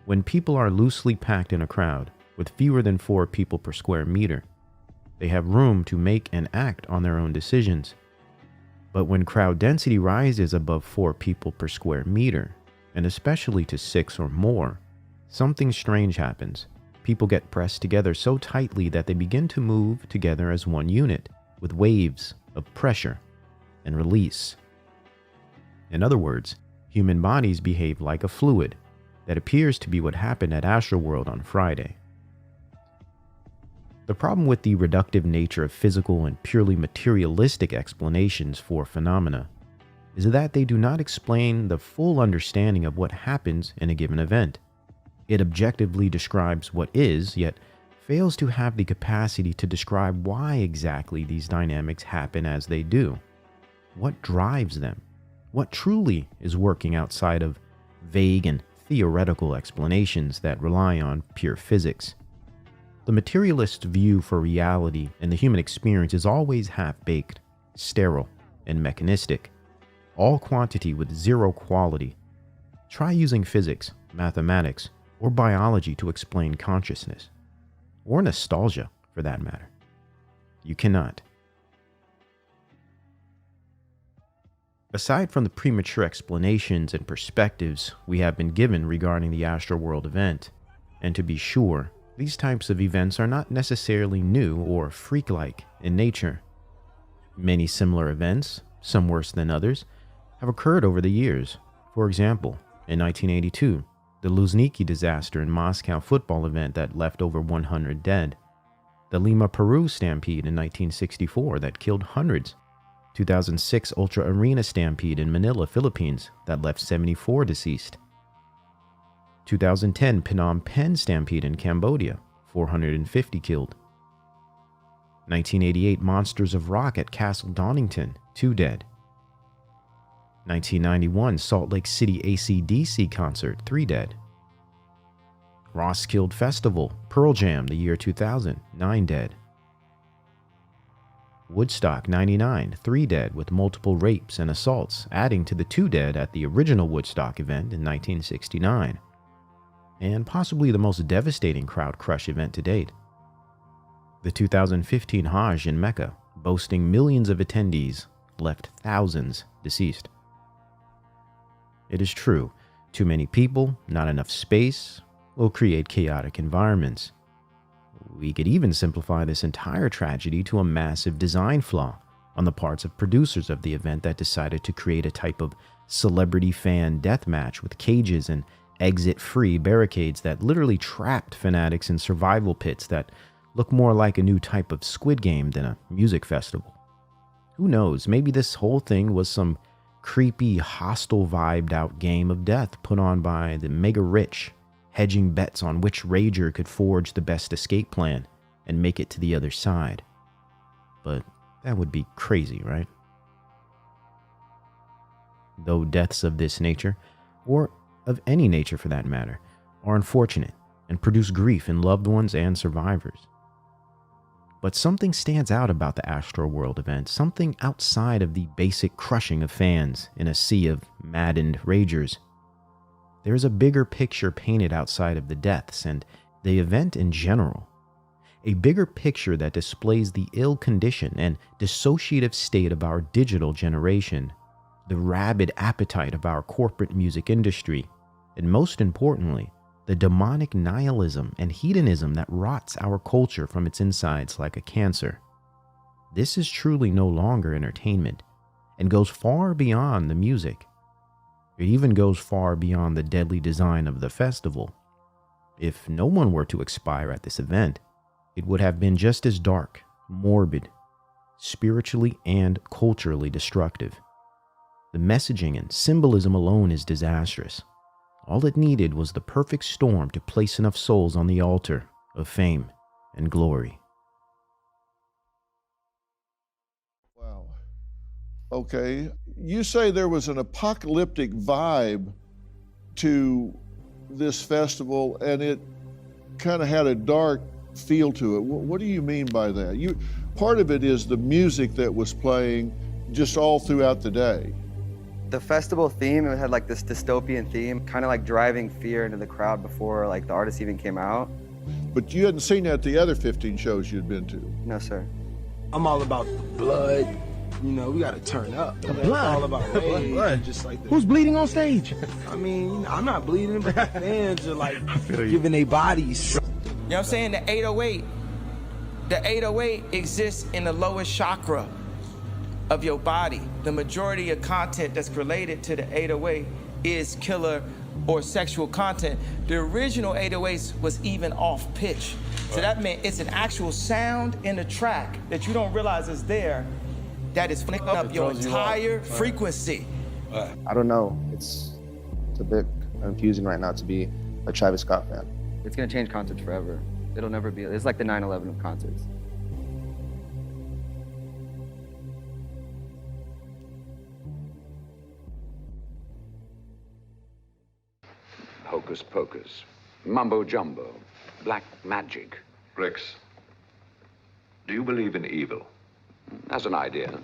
when people are loosely packed in a crowd with fewer than 4 people per square meter, they have room to make and act on their own decisions. But when crowd density rises above 4 people per square meter, and especially to 6 or more, something strange happens. People get pressed together so tightly that they begin to move together as one unit, with waves of pressure and release. In other words, human bodies behave like a fluid. That appears to be what happened at Astroworld on Friday. The problem with the reductive nature of physical and purely materialistic explanations for phenomena is that they do not explain the full understanding of what happens in a given event. It objectively describes what is, yet fails to have the capacity to describe why exactly these dynamics happen as they do. What drives them? What truly is working outside of vague and theoretical explanations that rely on pure physics? The materialist view for reality and the human experience is always half-baked, sterile, and mechanistic. All quantity with zero quality. Try using physics, mathematics, or biology to explain consciousness. Or nostalgia, for that matter. You cannot. Aside from the premature explanations and perspectives we have been given regarding the Astroworld event, and to be sure, these types of events are not necessarily new or freak-like in nature. Many similar events, some worse than others, have occurred over the years. For example, in 1982, the Luzhniki disaster in Moscow football event that left over 100 dead. The Lima, Peru stampede in 1964 that killed hundreds. 2006 Ultra Arena stampede in Manila, Philippines that left 74 deceased. 2010 Phnom Penh stampede in Cambodia, 450 killed. 1988 Monsters of Rock at Castle Donington, 2 dead. 1991 Salt Lake City AC/DC concert, 3 dead. Roskilde Festival, Pearl Jam the year 2000, 9 dead. Woodstock 99, 3 dead with multiple rapes and assaults, adding to the 2 dead at the original Woodstock event in 1969. And possibly the most devastating crowd crush event to date. The 2015 Hajj in Mecca, boasting millions of attendees, left thousands deceased. It is true, too many people, not enough space, will create chaotic environments. We could even simplify this entire tragedy to a massive design flaw on the parts of producers of the event that decided to create a type of celebrity fan deathmatch with cages and exit-free barricades that literally trapped fanatics in survival pits that look more like a new type of Squid Game than a music festival. Who knows, maybe this whole thing was some creepy, hostile vibed out game of death put on by the mega rich, hedging bets on which rager could forge the best escape plan and make it to the other side. But that would be crazy, right? Though deaths of this nature, or of any nature for that matter, are unfortunate and produce grief in loved ones and survivors. But something stands out about the Astroworld event, something outside of the basic crushing of fans in a sea of maddened ragers. There is a bigger picture painted outside of the deaths and the event in general. A bigger picture that displays the ill condition and dissociative state of our digital generation, the rabid appetite of our corporate music industry, and most importantly, the demonic nihilism and hedonism that rots our culture from its insides like a cancer. This is truly no longer entertainment and goes far beyond the music. It even goes far beyond the deadly design of the festival. If no one were to expire at this event, it would have been just as dark, morbid, spiritually and culturally destructive. The messaging and symbolism alone is disastrous. All it needed was the perfect storm to place enough souls on the altar of fame and glory. Wow. Okay. You say there was an apocalyptic vibe to this festival and it kind of had a dark feel to it. What do you mean by that? Part of it is the music that was playing just all throughout the day. The festival theme, it had like this dystopian theme, kind of like driving fear into the crowd before like the artists even came out. But you hadn't seen that at the other 15 shows you'd been to? No, sir. I'm all about blood. You know, we gotta turn up. The blood? All about rage. Blood. Just like that. Who's bleeding on stage? I mean, I'm not bleeding, but the fans are like giving their bodies. You know what I'm saying? The 808 exists in the lowest chakra of your body. The majority of content that's related to the 808 is killer or sexual content. The original 808s was even off pitch. So that meant it's an actual sound in the track that you don't realize is there that is flicking up your entire frequency. I don't know. It's a bit confusing right now to be a Travis Scott fan. It's gonna change concerts forever. It'll never be, it's like the 9/11 of concerts. Hocus pocus, mumbo jumbo, black magic. Rex, do you believe in evil? As an idea.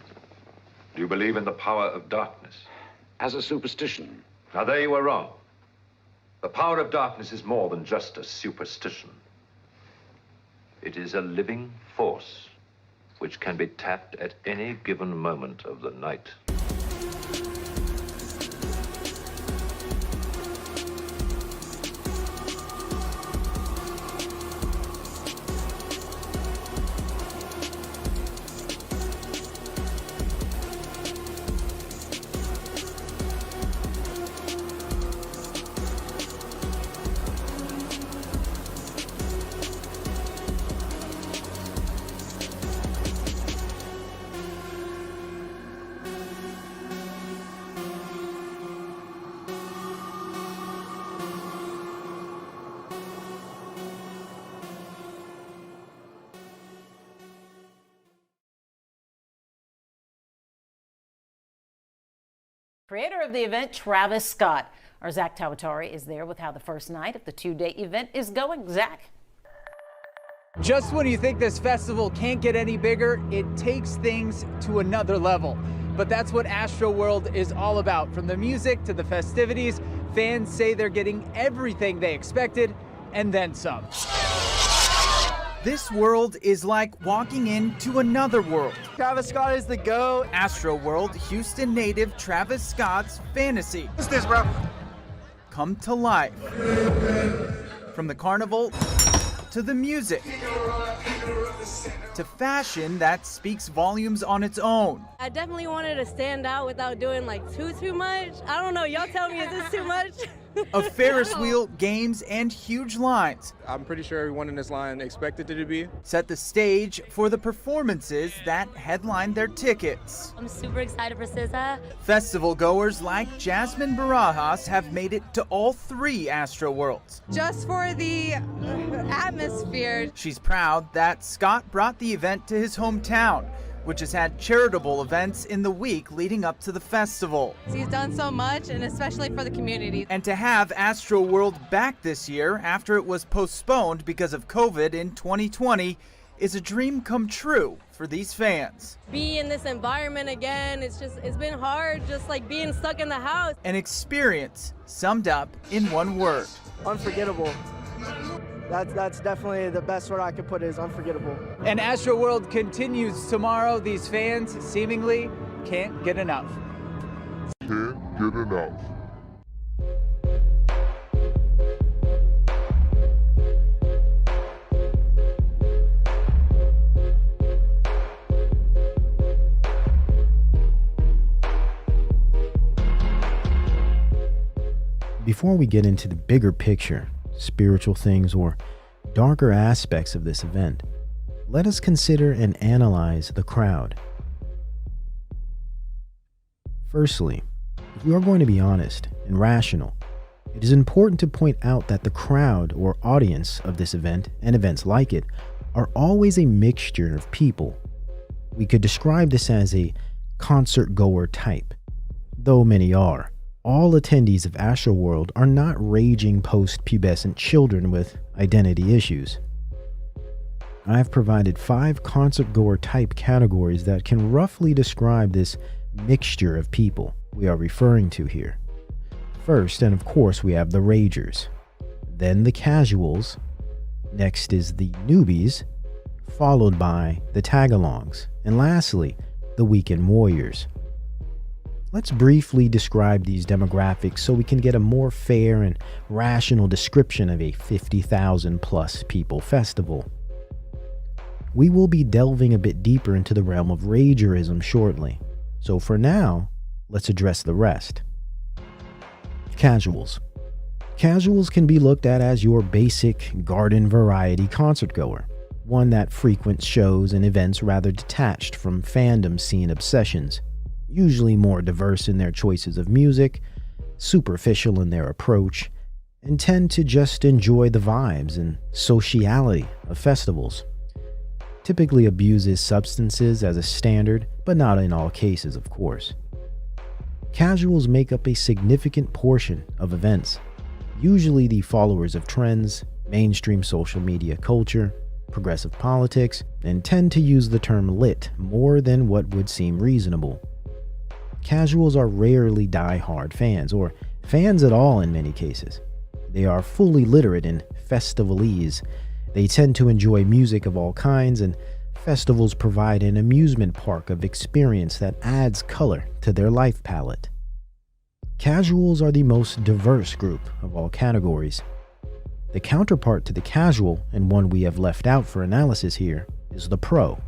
Do you believe in the power of darkness? As a superstition. Now there you are wrong. The power of darkness is more than just a superstition. It is a living force which can be tapped at any given moment of the night. Creator of the event, Travis Scott. Our Zach Tawatari is there with how the first night of the two-day event is going. Zach. Just when you think this festival can't get any bigger, it takes things to another level. But that's what Astroworld is all about. From the music to the festivities, fans say they're getting everything they expected and then some. This world is like walking into another world. Travis Scott is the GOAT. Astroworld, Houston native Travis Scott's fantasy. What's this, bro? Come to life. From the carnival to the music to fashion that speaks volumes on its own. I definitely wanted to stand out without doing like too much. I don't know, y'all tell me, is this too much? A Ferris wheel, games, and huge lines. I'm pretty sure everyone in this line expected it to be. Set the stage for the performances that headline their tickets. I'm super excited for SZA. Festival goers like Jasmine Barajas have made it to all three Astroworlds. Just for the atmosphere. She's proud that Scott brought the event to his hometown, which has had charitable events in the week leading up to the festival. He's done so much, and especially for the community. And to have Astroworld back this year after it was postponed because of COVID in 2020 is a dream come true for these fans. Be in this environment again, it's been hard, just like being stuck in the house. An experience summed up in one word. Unforgettable. That's definitely the best word I could put is unforgettable. And Astroworld continues tomorrow. These fans seemingly can't get enough. Can't get enough. Before we get into the bigger picture, spiritual things, or darker aspects of this event, let us consider and analyze the crowd. Firstly, if we are going to be honest and rational, it is important to point out that the crowd or audience of this event and events like it are always a mixture of people. We could describe this as a concert goer type, though many are. All attendees of Astroworld are not raging post-pubescent children with identity issues. I have provided 5 concert-goer type categories that can roughly describe this mixture of people we are referring to here. First, and of course, we have the ragers, then the casuals, next is the newbies, followed by the tagalongs, and lastly, the weekend warriors. Let's briefly describe these demographics so we can get a more fair and rational description of a 50,000 plus people festival. We will be delving a bit deeper into the realm of ragerism shortly, so for now, let's address the rest. Casuals. Casuals can be looked at as your basic garden variety concert goer, one that frequents shows and events rather detached from fandom scene obsessions. Usually more diverse in their choices of music, superficial in their approach, and tend to just enjoy the vibes and sociality of festivals. Typically abuses substances as a standard, but not in all cases, of course. Casuals make up a significant portion of events, usually the followers of trends, mainstream social media culture, progressive politics, and tend to use the term lit more than what would seem reasonable. Casuals are rarely die-hard fans, or fans at all in many cases. They are fully literate in festivalese. They tend to enjoy music of all kinds, and festivals provide an amusement park of experience that adds color to their life palette. Casuals are the most diverse group of all categories. The counterpart to the casual, and one we have left out for analysis here, is the pro.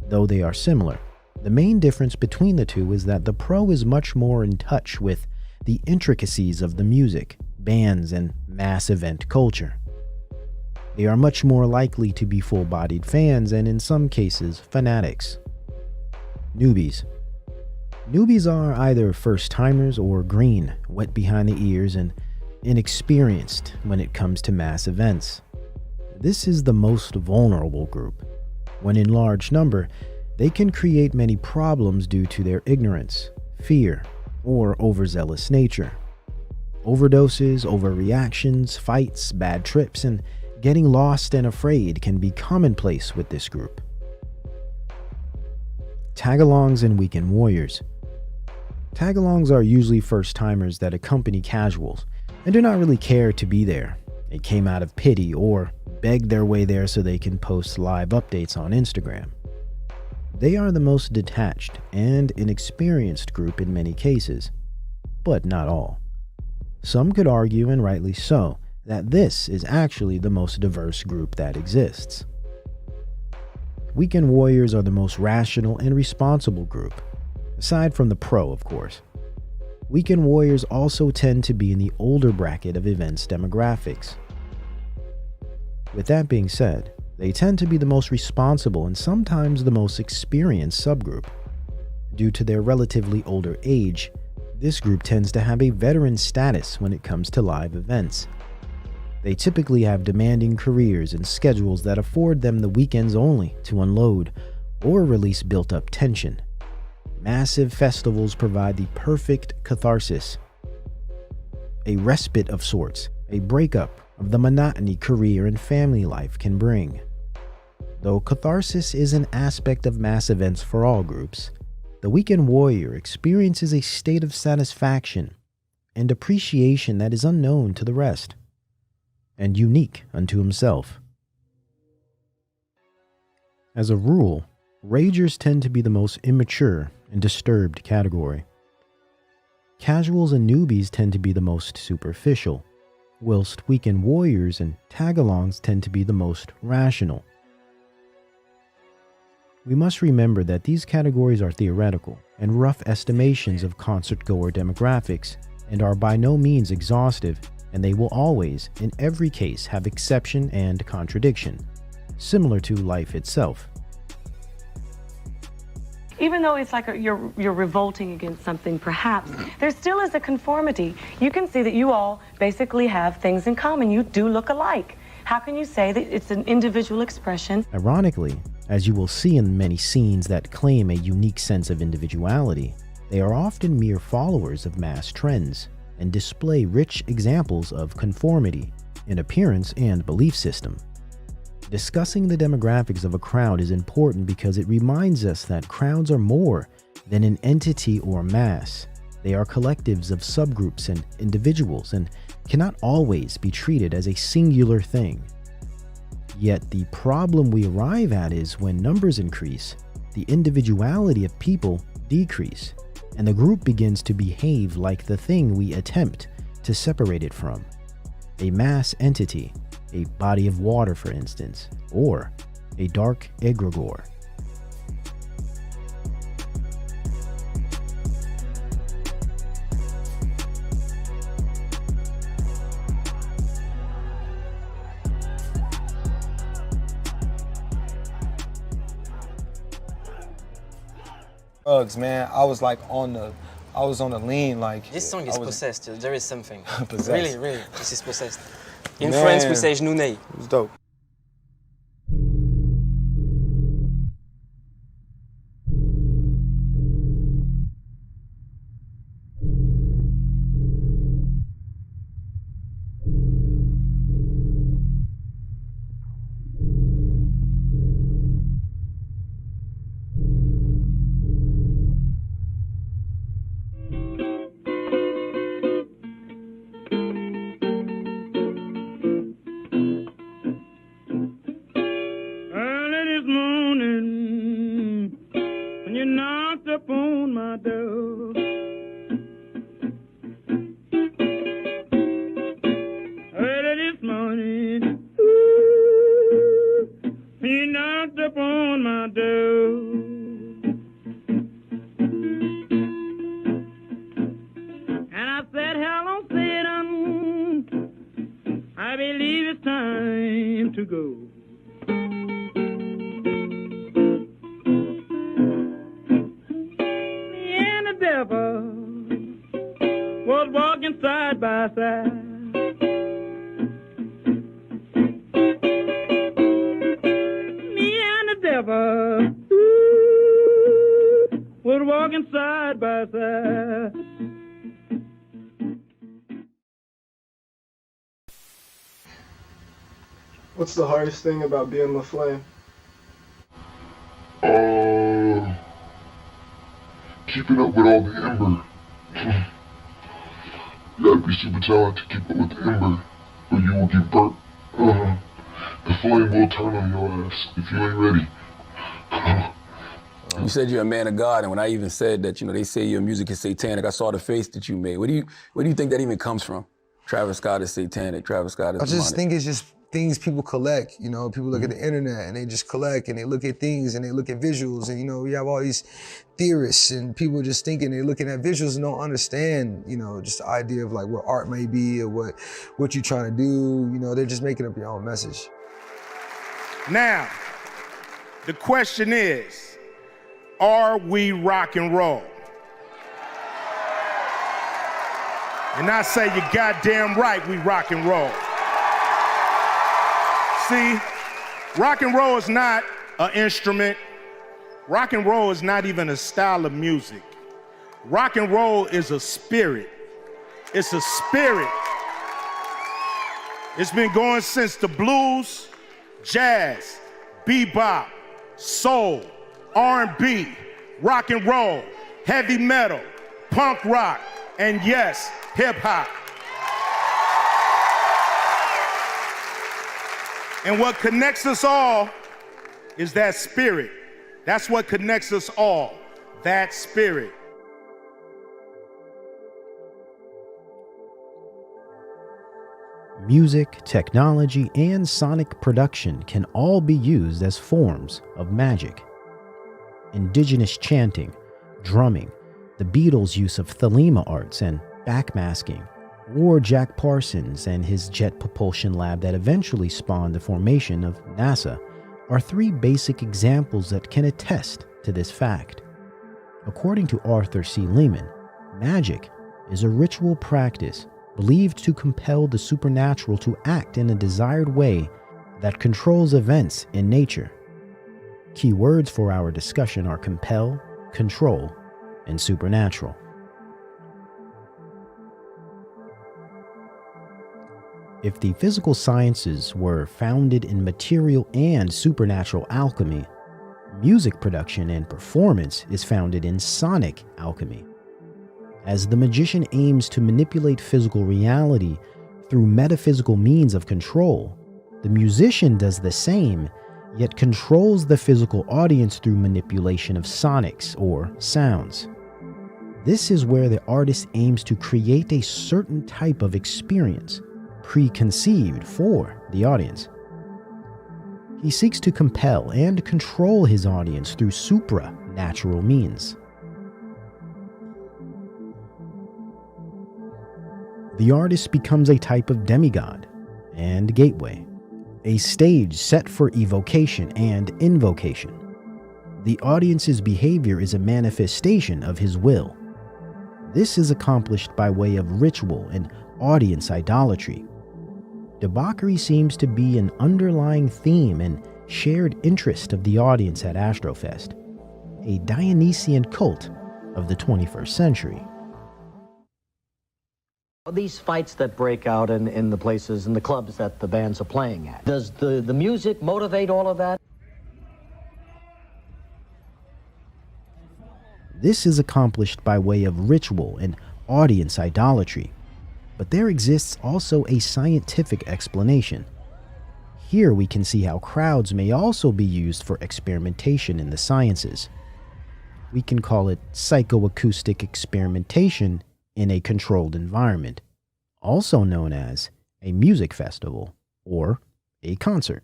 Though they are similar, the main difference between the two is that the pro is much more in touch with the intricacies of the music, bands, and mass event culture. They are much more likely to be full-bodied fans and in some cases fanatics. Newbies. Newbies are either first-timers or green, wet behind the ears, and inexperienced when it comes to mass events. This is the most vulnerable group. When in large number, they can create many problems due to their ignorance, fear, or overzealous nature. Overdoses, overreactions, fights, bad trips, and getting lost and afraid can be commonplace with this group. Tagalongs and weekend warriors. Tagalongs are usually first-timers that accompany casuals and do not really care to be there. They came out of pity or beg their way there so they can post live updates on Instagram. They are the most detached and inexperienced group in many cases, but not all. Some could argue, and rightly so, that this is actually the most diverse group that exists. Weekend warriors are the most rational and responsible group, aside from the pro, of course. Weekend warriors also tend to be in the older bracket of events demographics. With that being said, they tend to be the most responsible and sometimes the most experienced subgroup. Due to their relatively older age, this group tends to have a veteran status when it comes to live events. They typically have demanding careers and schedules that afford them the weekends only to unload or release built-up tension. Massive festivals provide the perfect catharsis, a respite of sorts, a breakup of the monotony career and family life can bring. Though catharsis is an aspect of mass events for all groups, the weekend warrior experiences a state of satisfaction and appreciation that is unknown to the rest, and unique unto himself. As a rule, ragers tend to be the most immature and disturbed category. Casuals and newbies tend to be the most superficial, whilst weekend warriors and tagalongs tend to be the most rational. We must remember that these categories are theoretical and rough estimations of concert-goer demographics and are by no means exhaustive, and they will always, in every case, have exception and contradiction, similar to life itself. Even though it's like you're revolting against something, perhaps, there still is a conformity. You can see that you all basically have things in common. You do look alike. How can you say that it's an individual expression? Ironically, as you will see in many scenes that claim a unique sense of individuality, they are often mere followers of mass trends and display rich examples of conformity in appearance and belief system. Discussing the demographics of a crowd is important because it reminds us that crowds are more than an entity or mass. They are collectives of subgroups and individuals and cannot always be treated as a singular thing. Yet the problem we arrive at is when numbers increase, the individuality of people decrease, and the group begins to behave like the thing we attempt to separate it from. A mass entity, a body of water for instance, or a dark egregore. Drugs, man. I was on the lean, like. This song is possessed. There is something. Possessed. Really, this is possessed. In France, we say genounei. It's dope. Was walking side by side. Me and the devil was walking side by side. What's the hardest thing about being LaFlame? Keeping up with all the ember. You gotta be super talented to keep up with the ember, or you will get burnt. The flame will turn on your ass if you ain't ready. You said you're a man of God, and when I even said that, they say your music is satanic, I saw the face that you made. Where do you think that even comes from? Travis Scott is satanic, Travis Scott is I just demonic. think it's just things people collect, people look at the internet and they just collect and they look at things and they look at visuals and, you have all these theorists and people just thinking they're looking at visuals and don't understand, just the idea of like what art may be or what you're trying to do, they're just making up your own message. Now, the question is, are we rock and roll? And I say you're goddamn right, we rock and roll. See, rock and roll is not an instrument. Rock and roll is not even a style of music. Rock and roll is a spirit. It's a spirit. It's been going since the blues, jazz, bebop, soul, R&B, rock and roll, heavy metal, punk rock, and yes, hip hop. And what connects us all is that spirit. That's what connects us all, that spirit. Music, technology, and sonic production can all be used as forms of magic. Indigenous chanting, drumming, the Beatles' use of thelema arts and backmasking, or Jack Parsons and his jet propulsion lab that eventually spawned the formation of NASA are three basic examples that can attest to this fact. According to Arthur C. Lehman, magic is a ritual practice believed to compel the supernatural to act in a desired way that controls events in nature. Key words for our discussion are compel, control, and supernatural. If the physical sciences were founded in material and supernatural alchemy, music production and performance is founded in sonic alchemy. As the magician aims to manipulate physical reality through metaphysical means of control, the musician does the same, yet controls the physical audience through manipulation of sonics or sounds. This is where the artist aims to create a certain type of experience, preconceived for the audience. He seeks to compel and control his audience through supernatural means. The artist becomes a type of demigod and gateway, a stage set for evocation and invocation. The audience's behavior is a manifestation of his will. This is accomplished by way of ritual and audience idolatry. Debauchery seems to be an underlying theme and shared interest of the audience at Astrofest, a Dionysian cult of the 21st century. These fights that break out in the places, in the clubs that the bands are playing at, does the music motivate all of that? This is accomplished by way of ritual and audience idolatry. But there exists also a scientific explanation. Here we can see how crowds may also be used for experimentation in the sciences. We can call it psychoacoustic experimentation in a controlled environment, also known as a music festival or a concert.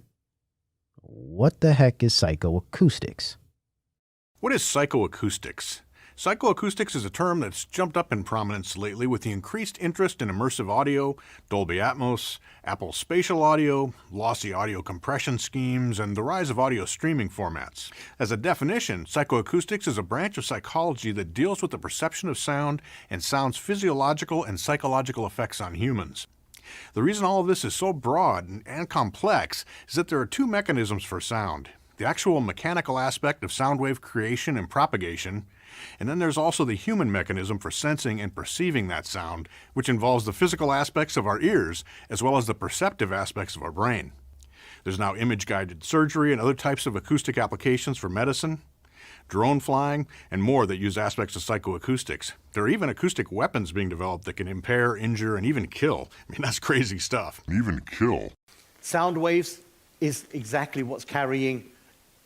What the heck is psychoacoustics? What is psychoacoustics? Psychoacoustics is a term that's jumped up in prominence lately with the increased interest in immersive audio, Dolby Atmos, Apple spatial audio, lossy audio compression schemes, and the rise of audio streaming formats. As a definition, psychoacoustics is a branch of psychology that deals with the perception of sound and sound's physiological and psychological effects on humans. The reason all of this is so broad and complex is that there are two mechanisms for sound: the actual mechanical aspect of sound wave creation and propagation, and then there's also the human mechanism for sensing and perceiving that sound, which involves the physical aspects of our ears as well as the perceptive aspects of our brain. There's now image-guided surgery and other types of acoustic applications for medicine, drone flying, and more that use aspects of psychoacoustics. There are even acoustic weapons being developed that can impair, injure, and even kill. I mean, that's crazy stuff. Even kill. Sound waves is exactly what's carrying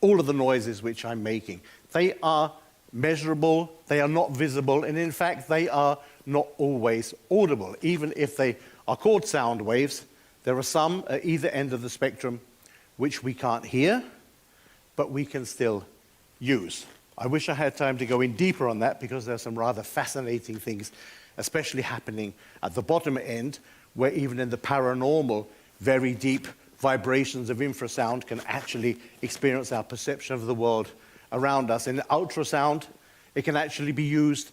all of the noises which I'm making. They are measurable, they are not visible, and in fact, they are not always audible. Even if they are called sound waves, there are some at either end of the spectrum which we can't hear, but we can still use. I wish I had time to go in deeper on that because there are some rather fascinating things, especially happening at the bottom end, where even in the paranormal, very deep vibrations of infrasound can actually experience our perception of the world around us. In ultrasound, it can actually be used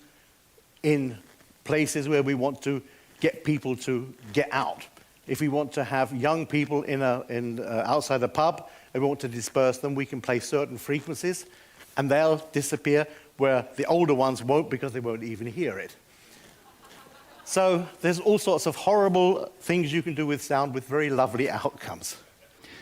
in places where we want to get people to get out. If we want to have young people outside a pub and we want to disperse them, we can play certain frequencies and they'll disappear, where the older ones won't because they won't even hear it. So there's all sorts of horrible things you can do with sound with very lovely outcomes.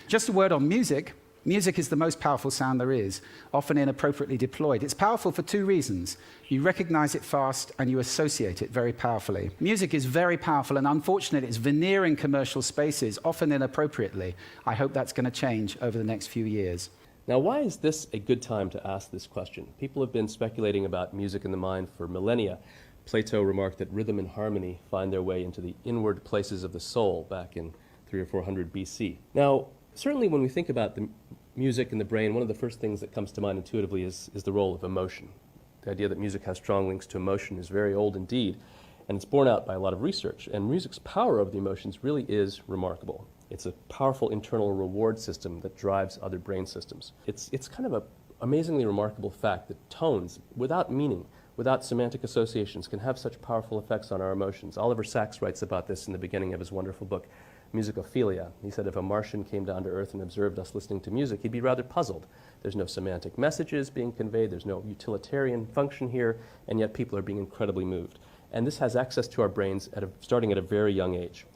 Just a word on music. Music is the most powerful sound there is, often inappropriately deployed. It's powerful for two reasons. You recognize it fast and you associate it very powerfully. Music is very powerful, and unfortunately it's veneering commercial spaces, often inappropriately. I hope that's going to change over the next few years. Now, why is this a good time to ask this question? People have been speculating about music in the mind for millennia. Plato remarked that rhythm and harmony find their way into the inward places of the soul back in 300 or 400 BC. Now, certainly when we think about the music in the brain, one of the first things that comes to mind intuitively is the role of emotion. The idea that music has strong links to emotion is very old indeed, and it's borne out by a lot of research. And music's power over the emotions really is remarkable. It's a powerful internal reward system that drives other brain systems. It's kind of an amazingly remarkable fact that tones, without meaning, without semantic associations, can have such powerful effects on our emotions. Oliver Sacks writes about this in the beginning of his wonderful book, Musicophilia. He said if a Martian came down to Earth and observed us listening to music, he'd be rather puzzled. There's no semantic messages being conveyed, there's no utilitarian function here, and yet people are being incredibly moved. And this has access to our brains starting at a very young age.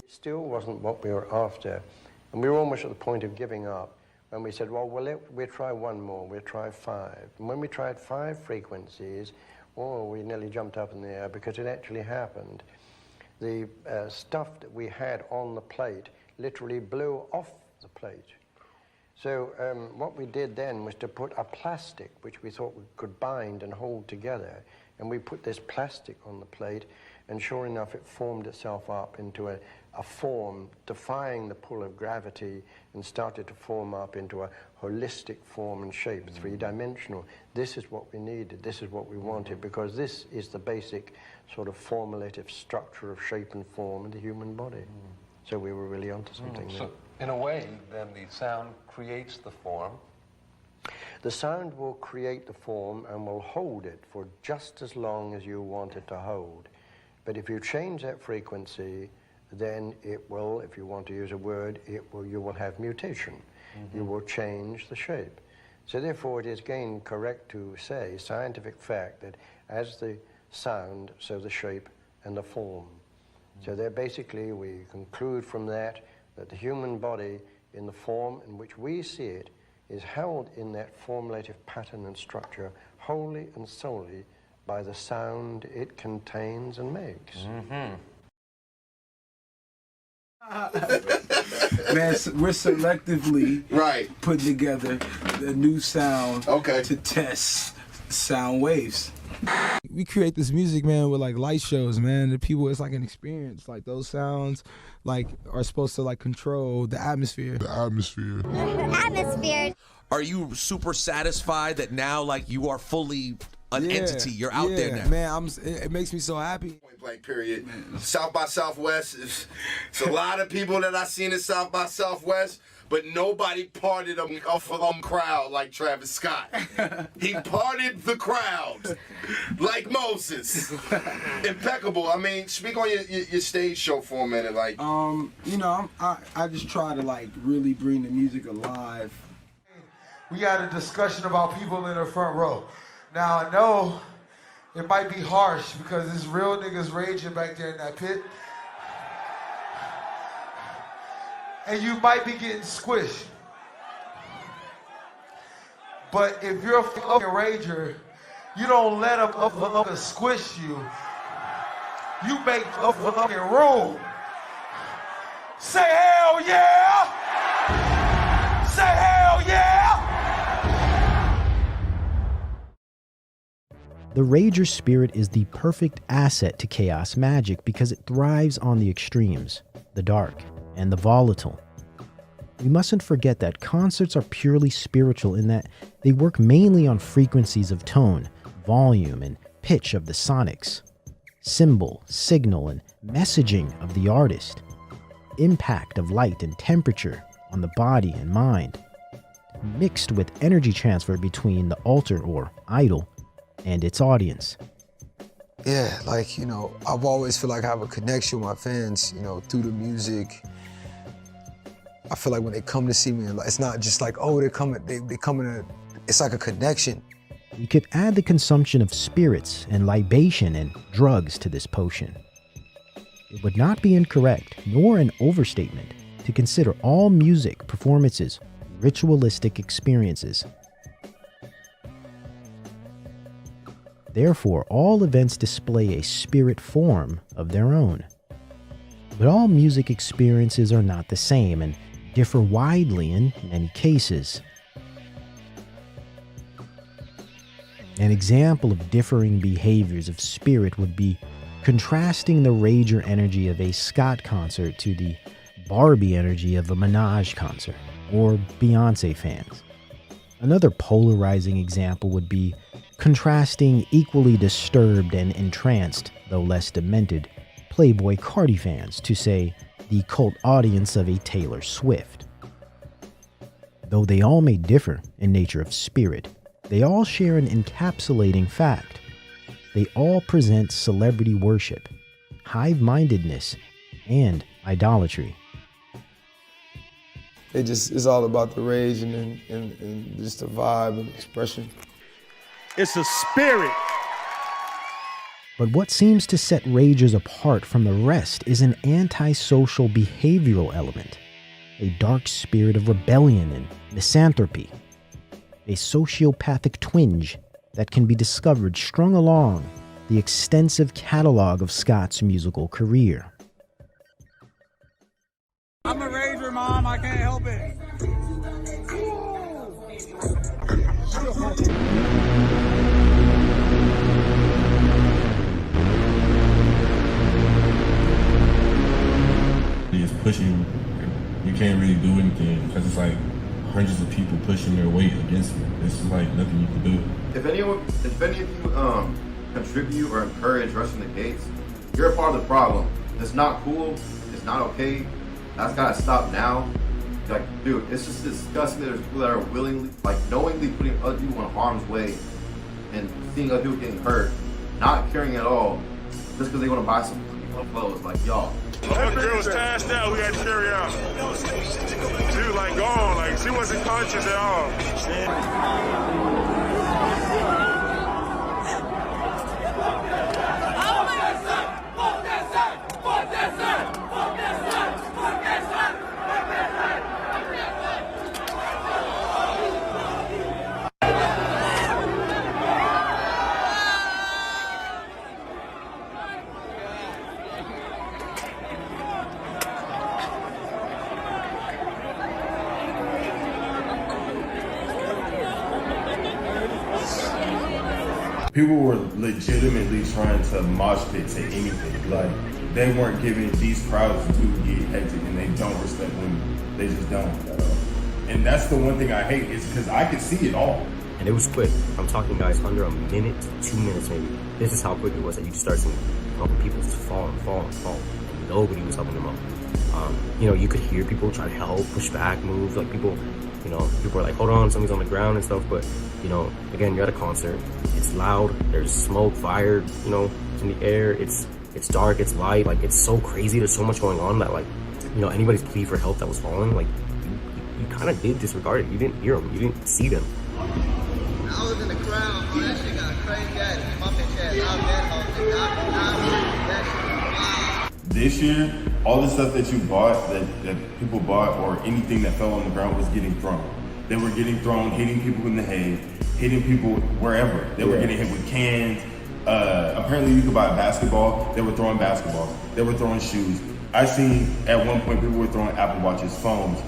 Still wasn't what we were after, and we were almost at the point of giving up when we said, well, we'll try one more, we'll try 5. And when we tried 5 frequencies, we nearly jumped up in the air because it actually happened. The stuff that we had on the plate literally blew off the plate. So what we did then was to put a plastic, which we thought we could bind and hold together, and we put this plastic on the plate, and sure enough, it formed itself up into a form defying the pull of gravity and started to form up into a holistic form and shape, 3-dimensional. This is what we needed, this is what we wanted, because this is the basic sort of formulative structure of shape and form in the human body. So we were really onto something there. So, in a way, then the sound creates the form. The sound will create the form and will hold it for just as long as you want it to hold. But if you change that frequency, then it will, if you want to use a word, you will have mutation. You will change the shape. So therefore it is again correct to say, scientific fact, that as the sound, so the shape and the form. So there basically we conclude from that the human body in the form in which we see it is held in that formulative pattern and structure wholly and solely by the sound it contains and makes. Man, we're selectively putting together a new sound to test sound waves. We create this music, man, with like light shows, man. The people, it's like an experience. Like those sounds, like are supposed to like control the atmosphere. The atmosphere. Are you super satisfied that now, like, you are fully an entity? You're out there now. Man, it makes me so happy. Point blank, period. South by Southwest, it's a lot of people that I seen in South by Southwest, but nobody parted him off of the crowd like Travis Scott. He parted the crowd like Moses. Impeccable. I mean, speak on your stage show for a minute. Like, you know, I just try to like really bring the music alive. We had a discussion about people in the front row. Now I know it might be harsh because there's real niggas raging back there in that pit. And you might be getting squished. But if you're a fucking rager, you don't let them squish you. You make a fucking room. Say hell yeah! Say hell yeah! The Rager spirit is the perfect asset to chaos magic because it thrives on the extremes, the dark, and the volatile. We mustn't forget that concerts are purely spiritual in that they work mainly on frequencies of tone, volume, and pitch of the sonics, symbol, signal, and messaging of the artist, impact of light and temperature on the body and mind, mixed with energy transfer between the altar or idol and its audience. Yeah, like, you know, I've always feel like I have a connection with my fans, you know, through the music. I feel like when they come to see me, it's not just like, oh, they come in it's like a connection. You could add the consumption of spirits and libation and drugs to this potion. It would not be incorrect, nor an overstatement, to consider all music performances ritualistic experiences. Therefore, all events display a spirit form of their own. But all music experiences are not the same and differ widely in many cases. An example of differing behaviors of spirit would be contrasting the rager energy of a Scott concert to the Barbie energy of a Minaj concert, or Beyonce fans. Another polarizing example would be contrasting equally disturbed and entranced, though less demented, Playboy Cardi fans to, say, the cult audience of a Taylor Swift. Though they all may differ in nature of spirit, they all share an encapsulating fact. They all present celebrity worship, hive-mindedness, and idolatry. It's all about the rage and just the vibe and expression. It's a spirit. But what seems to set ragers apart from the rest is an antisocial behavioral element, a dark spirit of rebellion and misanthropy, a sociopathic twinge that can be discovered strung along the extensive catalog of Scott's musical career. I'm a rager, Mom. I can't help it. It's pushing, you can't really do anything because it's like hundreds of people pushing their weight against you. It's just like nothing you can do. If any of you contribute or encourage rushing the gates, you're a part of the problem. It's not cool. It's not okay. That's gotta stop now. Like, dude, it's just disgusting that there's people that are willingly, like, knowingly putting other people in harm's way and seeing other people getting hurt, not caring at all, just because they want to buy some clothes. Like, y'all. That girl was passed out, we had to carry out. She was like gone, like she wasn't conscious at all. People were legitimately trying to mosh pit to anything. Like, they weren't giving these crowds to get hectic, and they don't respect women. They just don't at all. And that's the one thing I hate, is because I could see it all. And it was quick. I'm talking, guys, under a minute to 2 minutes maybe. This is how quick it was that you just start seeing people just falling. And nobody was helping them up. You know, you could hear people try to help, push back, move, like people, you know, people are like, hold on, something's on the ground and stuff, but, you know, again, you're at a concert, it's loud, there's smoke, fire, you know, it's in the air, it's dark, it's light, like, it's so crazy, there's so much going on that, like, you know, anybody's plea for help that was falling, like, you kind of did disregard it, you didn't hear them, you didn't see them. I was in the crowd, oh, that shit got crazy at my bitch ass out that This year, all the stuff that you bought, that people bought, or anything that fell on the ground was getting thrown. They were getting thrown, hitting people in the head, hitting people wherever. They were getting hit with cans. Apparently you could buy a basketball. They were throwing basketballs. They were throwing shoes. I seen at one point people were throwing Apple Watches, phones.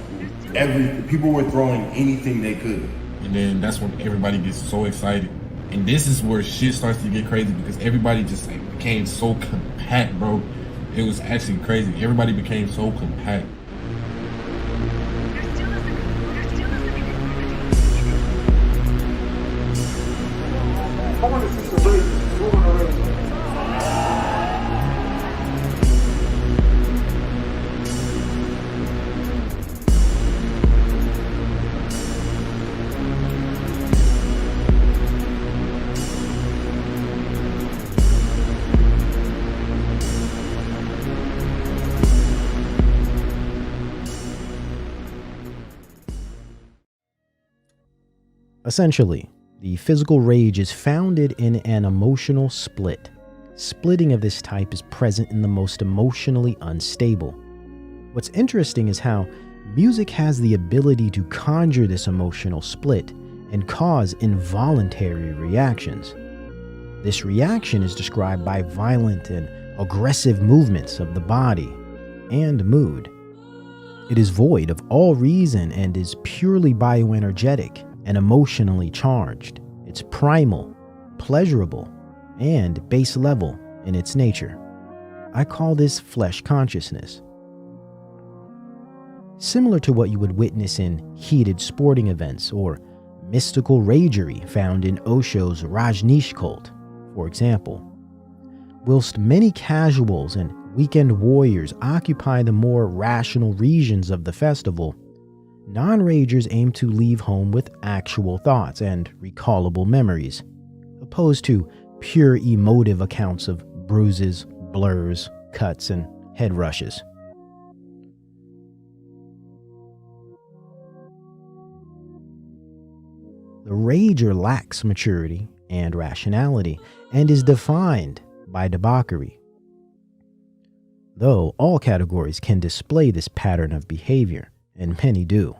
People were throwing anything they could. And then that's when everybody gets so excited. And this is where shit starts to get crazy because everybody just like became so compact, bro. It was actually crazy. Everybody became so compact. Essentially, the physical rage is founded in an emotional split. Splitting of this type is present in the most emotionally unstable. What's interesting is how music has the ability to conjure this emotional split and cause involuntary reactions. This reaction is described by violent and aggressive movements of the body and mood. It is void of all reason and is purely bioenergetic and emotionally charged. It's primal, pleasurable, and base level in its nature. I call this flesh consciousness. Similar to what you would witness in heated sporting events or mystical ragery found in Osho's Rajneesh cult, for example. Whilst many casuals and weekend warriors occupy the more rational regions of the festival, non-ragers aim to leave home with actual thoughts and recallable memories, opposed to pure emotive accounts of bruises, blurs, cuts, and head rushes. The rager lacks maturity and rationality and is defined by debauchery. Though all categories can display this pattern of behavior, and many do.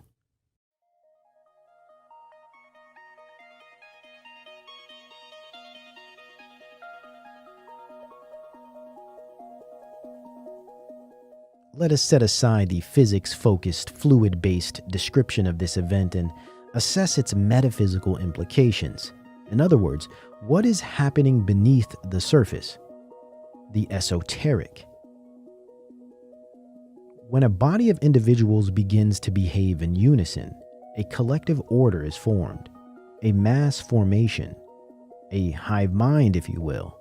Let us set aside the physics-focused, fluid-based description of this event and assess its metaphysical implications. In other words, what is happening beneath the surface? The esoteric. When a body of individuals begins to behave in unison, a collective order is formed, a mass formation, a hive mind, if you will.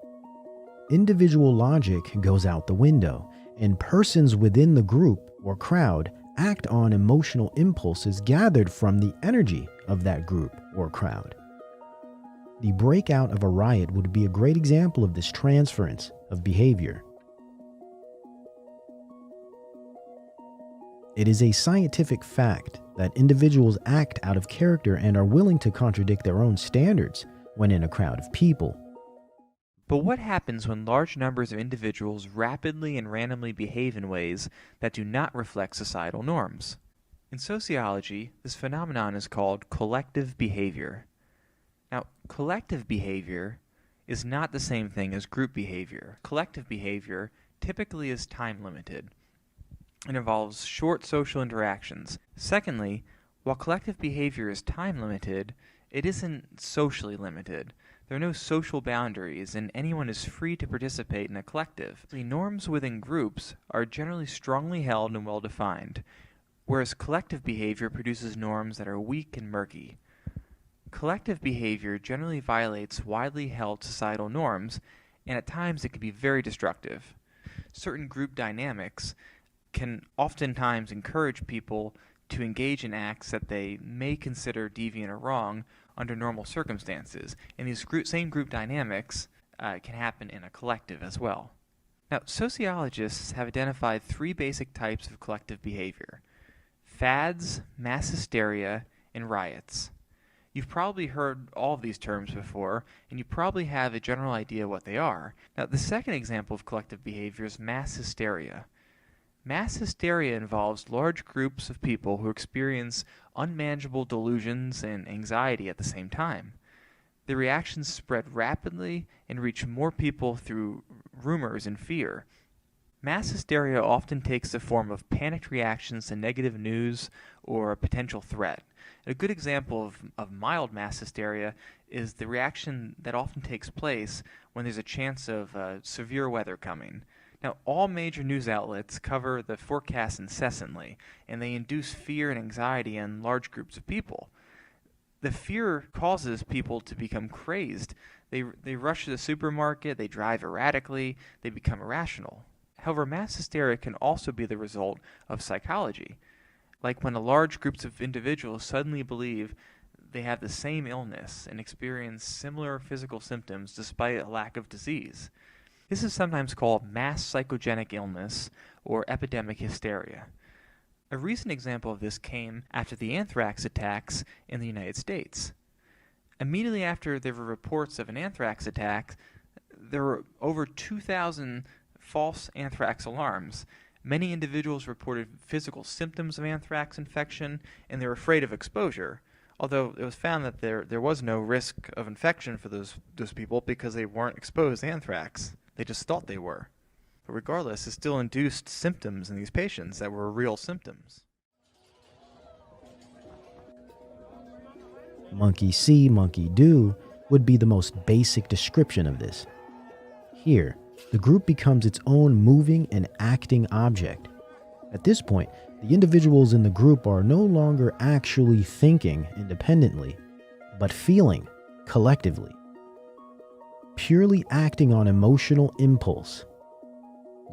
Individual logic goes out the window, and persons within the group or crowd act on emotional impulses gathered from the energy of that group or crowd. The breakout of a riot would be a great example of this transference of behavior. It is a scientific fact that individuals act out of character and are willing to contradict their own standards when in a crowd of people. But what happens when large numbers of individuals rapidly and randomly behave in ways that do not reflect societal norms? In sociology, this phenomenon is called collective behavior. Now, collective behavior is not the same thing as group behavior. Collective behavior typically is time limited. It involves short social interactions. Secondly, while collective behavior is time limited, it isn't socially limited. There are no social boundaries, and anyone is free to participate in a collective. The norms within groups are generally strongly held and well defined, whereas collective behavior produces norms that are weak and murky. Collective behavior generally violates widely held societal norms, and at times it can be very destructive. Certain group dynamics can oftentimes encourage people to engage in acts that they may consider deviant or wrong under normal circumstances. And these same group dynamics can happen in a collective as well. Now, sociologists have identified 3 basic types of collective behavior: fads, mass hysteria, and riots. You've probably heard all of these terms before, and you probably have a general idea what they are. Now, the second example of collective behavior is mass hysteria. Mass hysteria involves large groups of people who experience unmanageable delusions and anxiety at the same time. The reactions spread rapidly and reach more people through rumors and fear. Mass hysteria often takes the form of panicked reactions to negative news or a potential threat. A good example of mild mass hysteria is the reaction that often takes place when there's a chance of severe weather coming. Now, all major news outlets cover the forecast incessantly, and they induce fear and anxiety in large groups of people. The fear causes people to become crazed. They rush to the supermarket, they drive erratically, they become irrational. However, mass hysteria can also be the result of psychology, like when a large group of individuals suddenly believe they have the same illness and experience similar physical symptoms despite a lack of disease. This is sometimes called mass psychogenic illness or epidemic hysteria. A recent example of this came after the anthrax attacks in the United States. Immediately after there were reports of an anthrax attack, there were over 2,000 false anthrax alarms. Many individuals reported physical symptoms of anthrax infection, and they were afraid of exposure, although it was found that there was no risk of infection for those people because they weren't exposed to anthrax. They just thought they were. But regardless, it still induced symptoms in these patients that were real symptoms. Monkey see, monkey do would be the most basic description of this. Here, the group becomes its own moving and acting object. At this point, the individuals in the group are no longer actually thinking independently, but feeling collectively, purely acting on emotional impulse.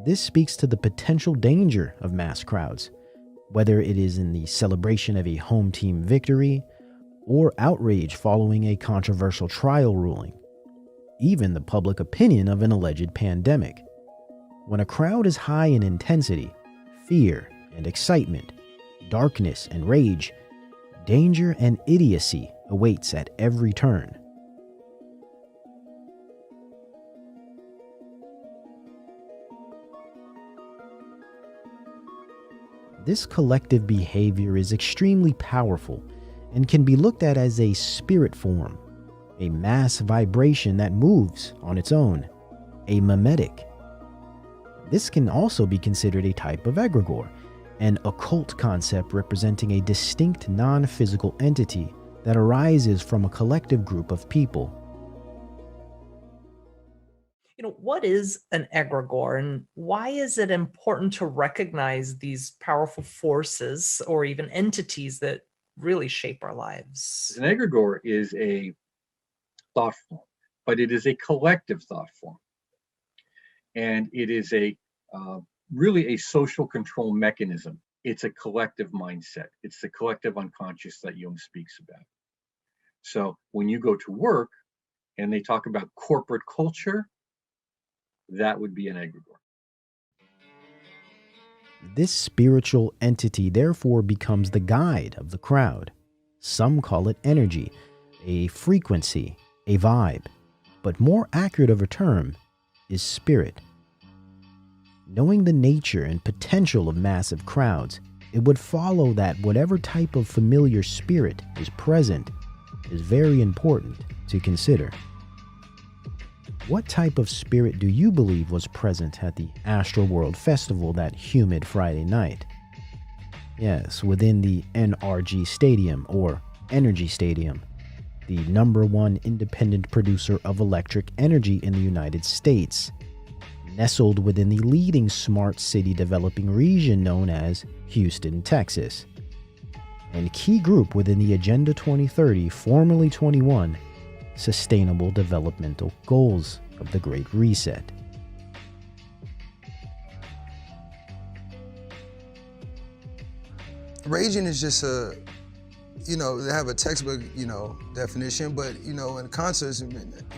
This speaks to the potential danger of mass crowds, whether it is in the celebration of a home team victory or outrage following a controversial trial ruling, even the public opinion of an alleged pandemic. When a crowd is high in intensity, fear and excitement, darkness and rage, danger and idiocy awaits at every turn. This collective behavior is extremely powerful and can be looked at as a spirit form, a mass vibration that moves on its own, a mimetic. This can also be considered a type of egregore, an occult concept representing a distinct non-physical entity that arises from a collective group of people. What is an egregore, and why is it important to recognize these powerful forces or even entities that really shape our lives? An egregore is a thought form, but it is a collective thought form. And it is really a social control mechanism. It's a collective mindset. It's the collective unconscious that Jung speaks about. So when you go to work and they talk about corporate culture, that would be an egregore. This spiritual entity therefore becomes the guide of the crowd. Some call it energy, a frequency, a vibe, but more accurate of a term is spirit. Knowing the nature and potential of massive crowds, it would follow that whatever type of familiar spirit is present is very important to consider. What type of spirit do you believe was present at the Astroworld Festival that humid Friday night? Yes, within the NRG Stadium, or Energy Stadium, the #1 independent producer of electric energy in the United States, nestled within the leading smart city developing region known as Houston, Texas, and key group within the Agenda 2030, formerly 21, Sustainable Developmental Goals of the Great Reset. Raging is just a, they have a textbook, definition, but, in concerts,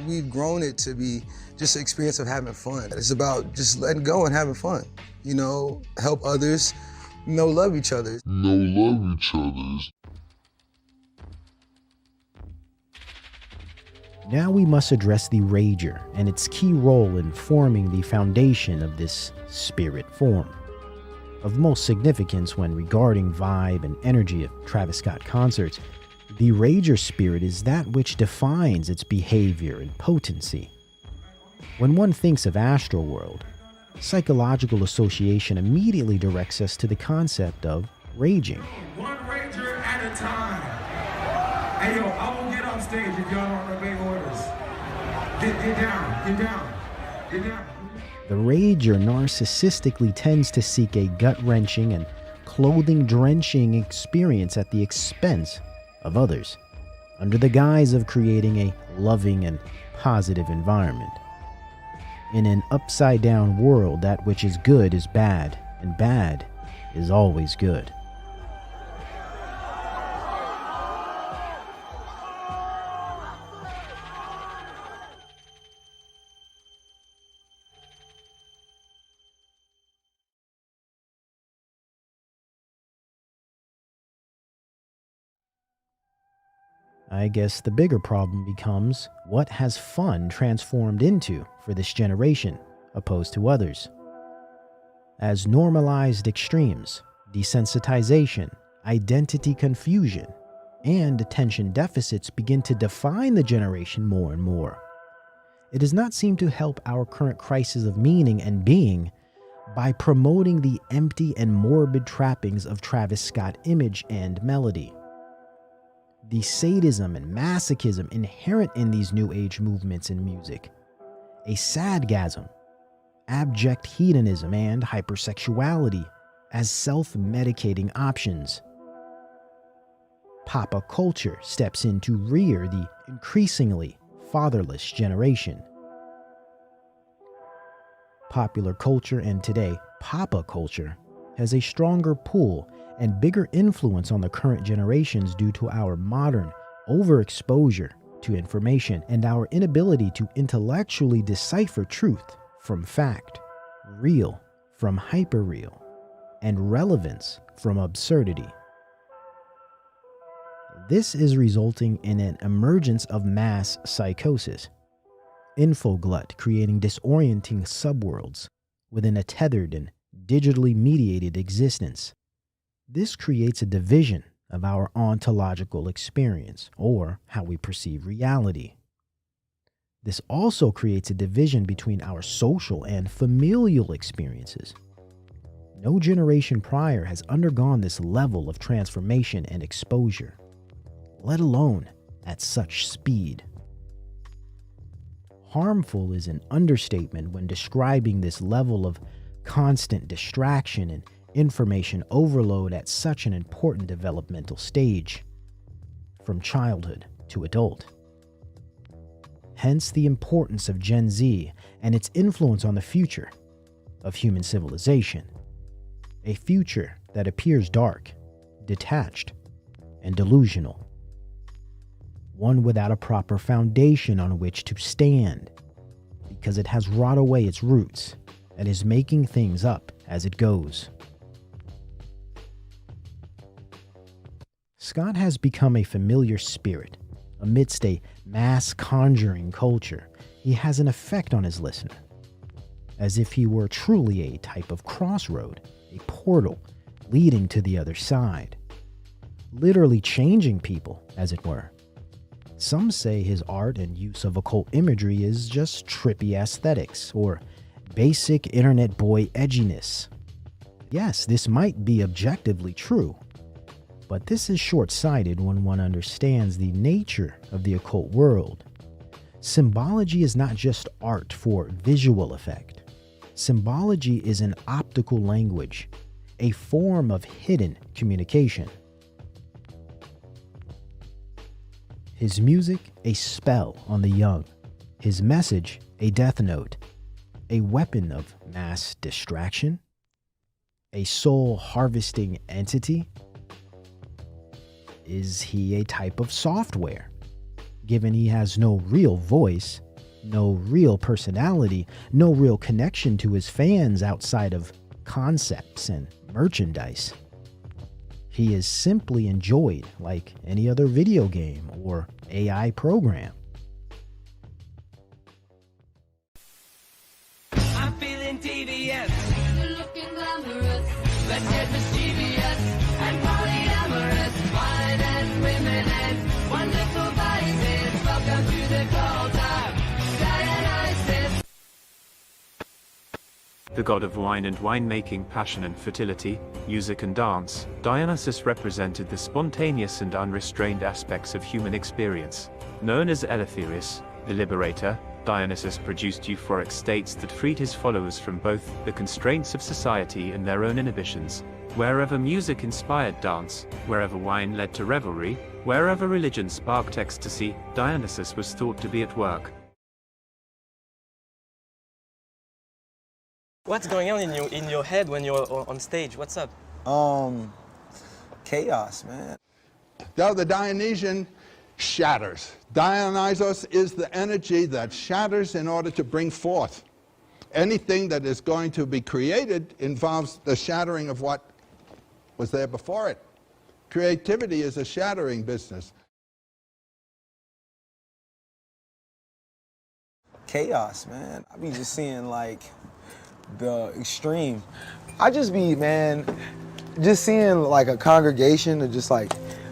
we've grown it to be just an experience of having fun. It's about just letting go and having fun, help others, love each other. Love each other. Now we must address the rager and its key role in forming the foundation of this spirit form. Of most significance when regarding vibe and energy of Travis Scott concerts, the rager spirit is that which defines its behavior and potency. When one thinks of Astroworld, psychological association immediately directs us to the concept of raging. One rager at a time. Hey, yo, I won't get on stage if y'all don't obey orders. Get down. The rager narcissistically tends to seek a gut-wrenching and clothing-drenching experience at the expense of others, under the guise of creating a loving and positive environment. In an upside-down world, that which is good is bad, and bad is always good. I guess the bigger problem becomes what has fun transformed into for this generation, opposed to others. As normalized extremes, desensitization, identity confusion, and attention deficits begin to define the generation more and more, it does not seem to help our current crisis of meaning and being by promoting the empty and morbid trappings of Travis Scott image and melody. The sadism and masochism inherent in these new age movements in music, a sadgasm, abject hedonism, and hypersexuality as self-medicating options. Papa culture steps in to rear the increasingly fatherless generation. Popular culture, and today Papa culture, has a stronger pull and bigger influence on the current generations due to our modern overexposure to information and our inability to intellectually decipher truth from fact, real from hyperreal, and relevance from absurdity. This is resulting in an emergence of mass psychosis, infoglut creating disorienting subworlds within a tethered and digitally mediated existence. This creates a division of our ontological experience, or how we perceive reality. This also creates a division between our social and familial experiences. No generation prior has undergone this level of transformation and exposure, let alone at such speed. Harmful is an understatement when describing this level of constant distraction and information overload at such an important developmental stage, from childhood to adult. Hence the importance of Gen Z and its influence on the future of human civilization, a future that appears dark, detached, and delusional, one without a proper foundation on which to stand, because it has rotted away its roots and is making things up as it goes. Scott has become a familiar spirit. Amidst a mass conjuring culture, he has an effect on his listener, as if he were truly a type of crossroad, a portal leading to the other side, literally changing people, as it were. Some say his art and use of occult imagery is just trippy aesthetics, or basic internet boy edginess. Yes, this might be objectively true, but this is short-sighted when one understands the nature of the occult world. Symbology is not just art for visual effect. Symbology is an optical language, a form of hidden communication. His music, a spell on the young. His message, a death note, a weapon of mass distraction, a soul-harvesting entity, Is he a type of software? Given he has no real voice, no real personality, no real connection to his fans outside of concepts and merchandise. He is simply enjoyed like any other video game or AI program. I'm feeling devious. You're looking glamorous. Let's get mischievous and polyamorous. Wine and women and wonderful vices. Welcome to the cult of Dionysus. The god of wine and winemaking, passion and fertility, music and dance, Dionysus represented the spontaneous and unrestrained aspects of human experience. Known as Eleutherius, the liberator, Dionysus produced euphoric states that freed his followers from both the constraints of society and their own inhibitions. Wherever music inspired dance, wherever wine led to revelry, wherever religion sparked ecstasy, Dionysus was thought to be at work. What's going on in your head when you're on stage? What's up? Chaos, man. Now the Dionysian shatters. Dionysos is the energy that shatters in order to bring forth. Anything that is going to be created involves the shattering of what was there before it. Creativity is a shattering business. Chaos, man. I be just seeing like the extreme. I just be, man, just seeing like a congregation or just like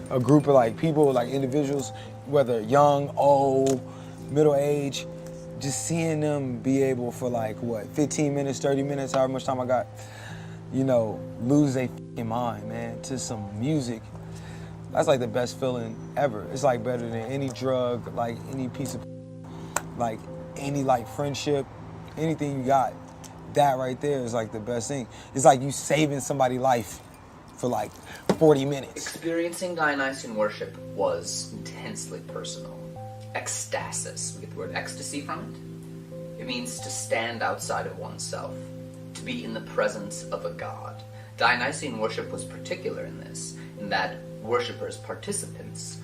a group of like people, like individuals, whether young, old, middle age, just seeing them be able for like, what, 15 minutes, 30 minutes, however much time I got, you know, lose their fucking mind, man, to some music. That's like the best feeling ever. It's like better than any drug, like any piece of, like any like friendship, anything you got. That right there is like the best thing. It's like you saving somebody's life for like 40 minutes. Experiencing Dionysian worship was intensely personal. Ecstasis, we get the word ecstasy from it. It means to stand outside of oneself, to be in the presence of a god. Dionysian worship was particular in this, in that worshippers, participants,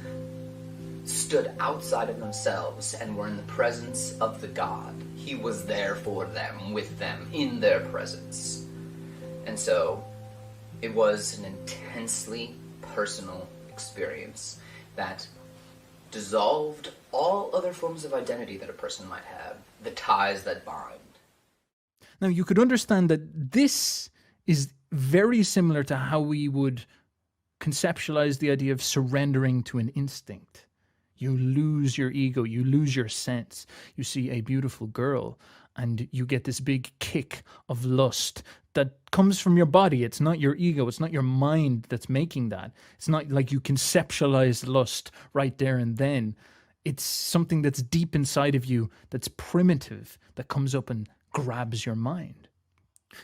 stood outside of themselves and were in the presence of the god. He was there for them, with them, in their presence. And so it was an intensely personal experience that dissolved all other forms of identity that a person might have, the ties that bind. Now, you could understand that this is very similar to how we would conceptualize the idea of surrendering to an instinct. You lose your ego, you lose your sense. You see a beautiful girl and you get this big kick of lust that comes from your body. It's not your ego, it's not your mind that's making that. It's not like you conceptualize lust right there and then. It's something that's deep inside of you, that's primitive, that comes up and grabs your mind.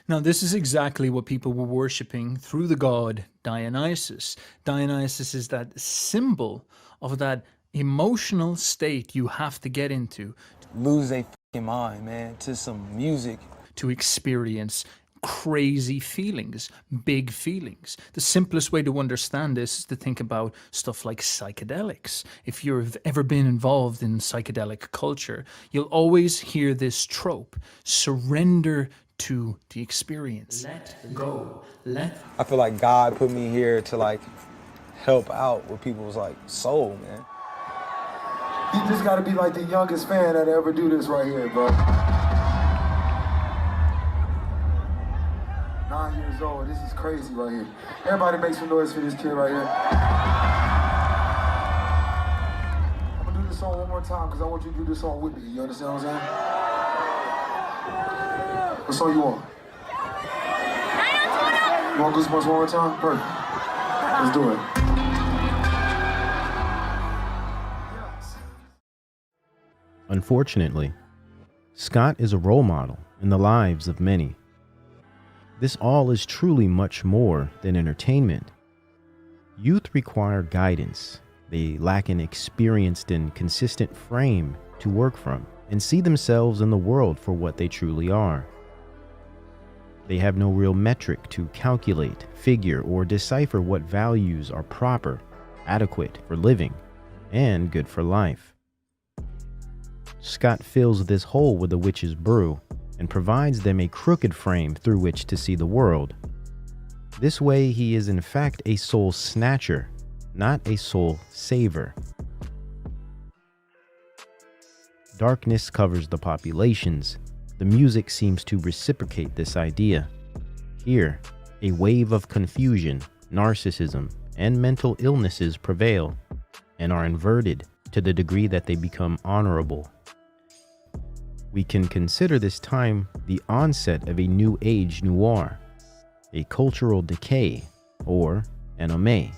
Now, this is exactly what people were worshipping through the god Dionysus. Dionysus is that symbol of that emotional state you have to get into. Lose their fucking mind, man, to some music. To experience crazy feelings, big feelings. The simplest way to understand this is to think about stuff like psychedelics. If you've ever been involved in psychedelic culture, you'll always hear this trope: surrender to the experience. Let go. I feel like God put me here to like help out with people's like soul, man. You just gotta be like the youngest fan that ever do this right here, bro. 9 years old, this is crazy right here. Everybody make some noise for this kid right here. I'm gonna do this song one more time because I want you to do this song with me. You understand what I'm saying? What song you want? You want Goosebumps one more time? Perfect. Let's do it. Unfortunately, Scott is a role model in the lives of many. This all is truly much more than entertainment. Youth require guidance. They lack an experienced and consistent frame to work from and see themselves in the world for what they truly are. They have no real metric to calculate, figure, or decipher what values are proper adequate for living, and good for life. Scott fills this hole with the witch's brew and provides them a crooked frame through which to see the world. This way, he is in fact a soul snatcher, not a soul saver. Darkness covers the populations. The music seems to reciprocate this idea. Here, a wave of confusion, narcissism, and mental illnesses prevail and are inverted to the degree that they become honorable. We can consider this time the onset of a new age noir, a cultural decay, or anome.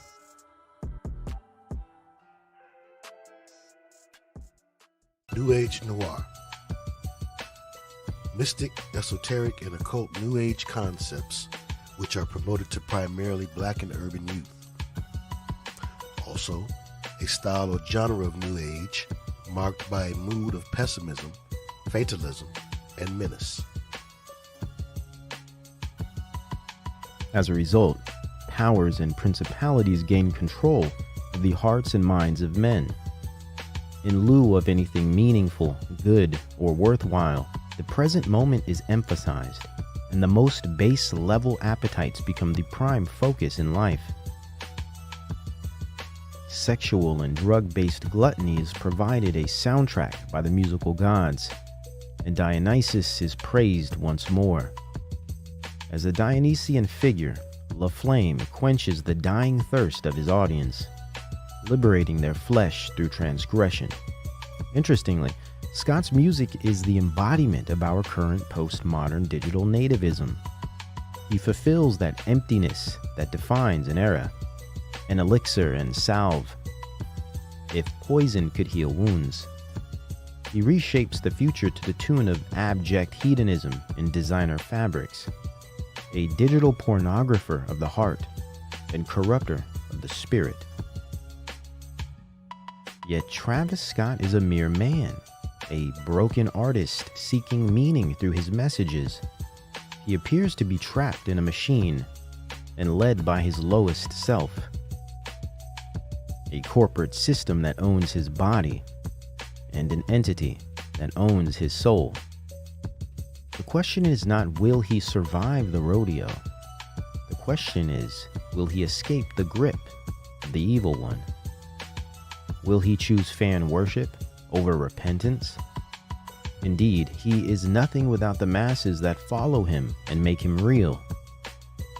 New Age Noir. Mystic, esoteric, and occult New Age concepts, which are promoted to primarily black and urban youth. Also, a style or genre of New Age marked by a mood of pessimism, fatalism, and menace. As a result, powers and principalities gain control of the hearts and minds of men. In lieu of anything meaningful, good, or worthwhile, the present moment is emphasized, and the most base level appetites become the prime focus in life. Sexual and drug-based gluttony is provided a soundtrack by the musical gods, and Dionysus is praised once more. As a Dionysian figure, La Flame quenches the dying thirst of his audience, liberating their flesh through transgression. Interestingly, Scott's music is the embodiment of our current postmodern digital nativism. He fulfills that emptiness that defines an era, an elixir and salve. If poison could heal wounds, he reshapes the future to the tune of abject hedonism in designer fabrics, a digital pornographer of the heart and corrupter of the spirit. Yet Travis Scott is a mere man, a broken artist seeking meaning through his messages. He appears to be trapped in a machine and led by his lowest self, a corporate system that owns his body and an entity that owns his soul. The question is not, will he survive the rodeo? The question is, will he escape the grip of the evil one? Will he choose fan worship over repentance? Indeed, he is nothing without the masses that follow him and make him real.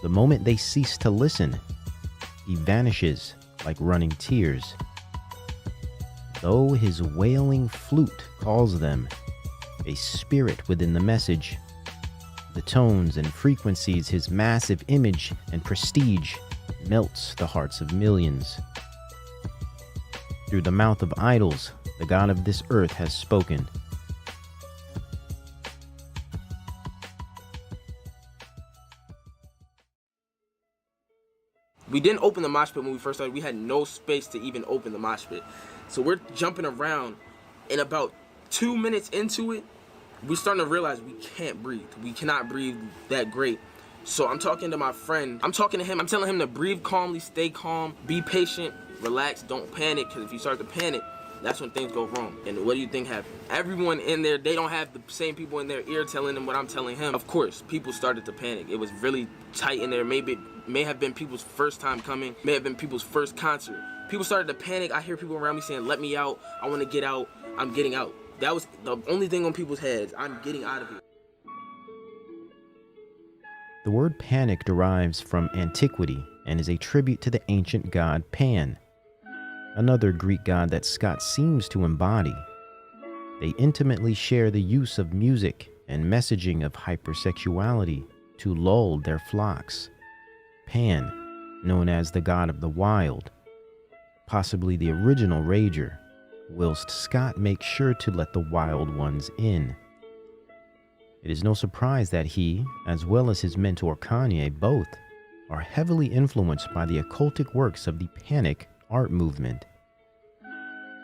The moment they cease to listen, he vanishes like running tears. Though his wailing flute calls them, a spirit within the message, the tones and frequencies, his massive image and prestige melts the hearts of millions. Through the mouth of idols, the God of this earth has spoken. We didn't open the mosh pit when we first started. We had no space to even open the mosh pit. So we're jumping around, and about 2 minutes into it, we're starting to realize we can't breathe. We cannot breathe that great. So I'm talking to my friend. I'm talking to him. I'm telling him to breathe calmly, stay calm, be patient, relax, don't panic, because if you start to panic, that's when things go wrong. And what do you think happened? Everyone in there, they don't have the same people in their ear telling them what I'm telling him. Of course, people started to panic. It was really tight in there. Maybe it may have been people's first time coming, may have been people's first concert. People started to panic. I hear people around me saying, let me out, I want to get out, I'm getting out. That was the only thing on people's heads. I'm getting out of here. The word panic derives from antiquity and is a tribute to the ancient god Pan, another Greek god that Scott seems to embody. They intimately share the use of music and messaging of hypersexuality to lull their flocks. Pan, known as the god of the wild, possibly the original rager, whilst Scott makes sure to let the wild ones in. It is no surprise that he, as well as his mentor Kanye, both are heavily influenced by the occultic works of the Panic art movement,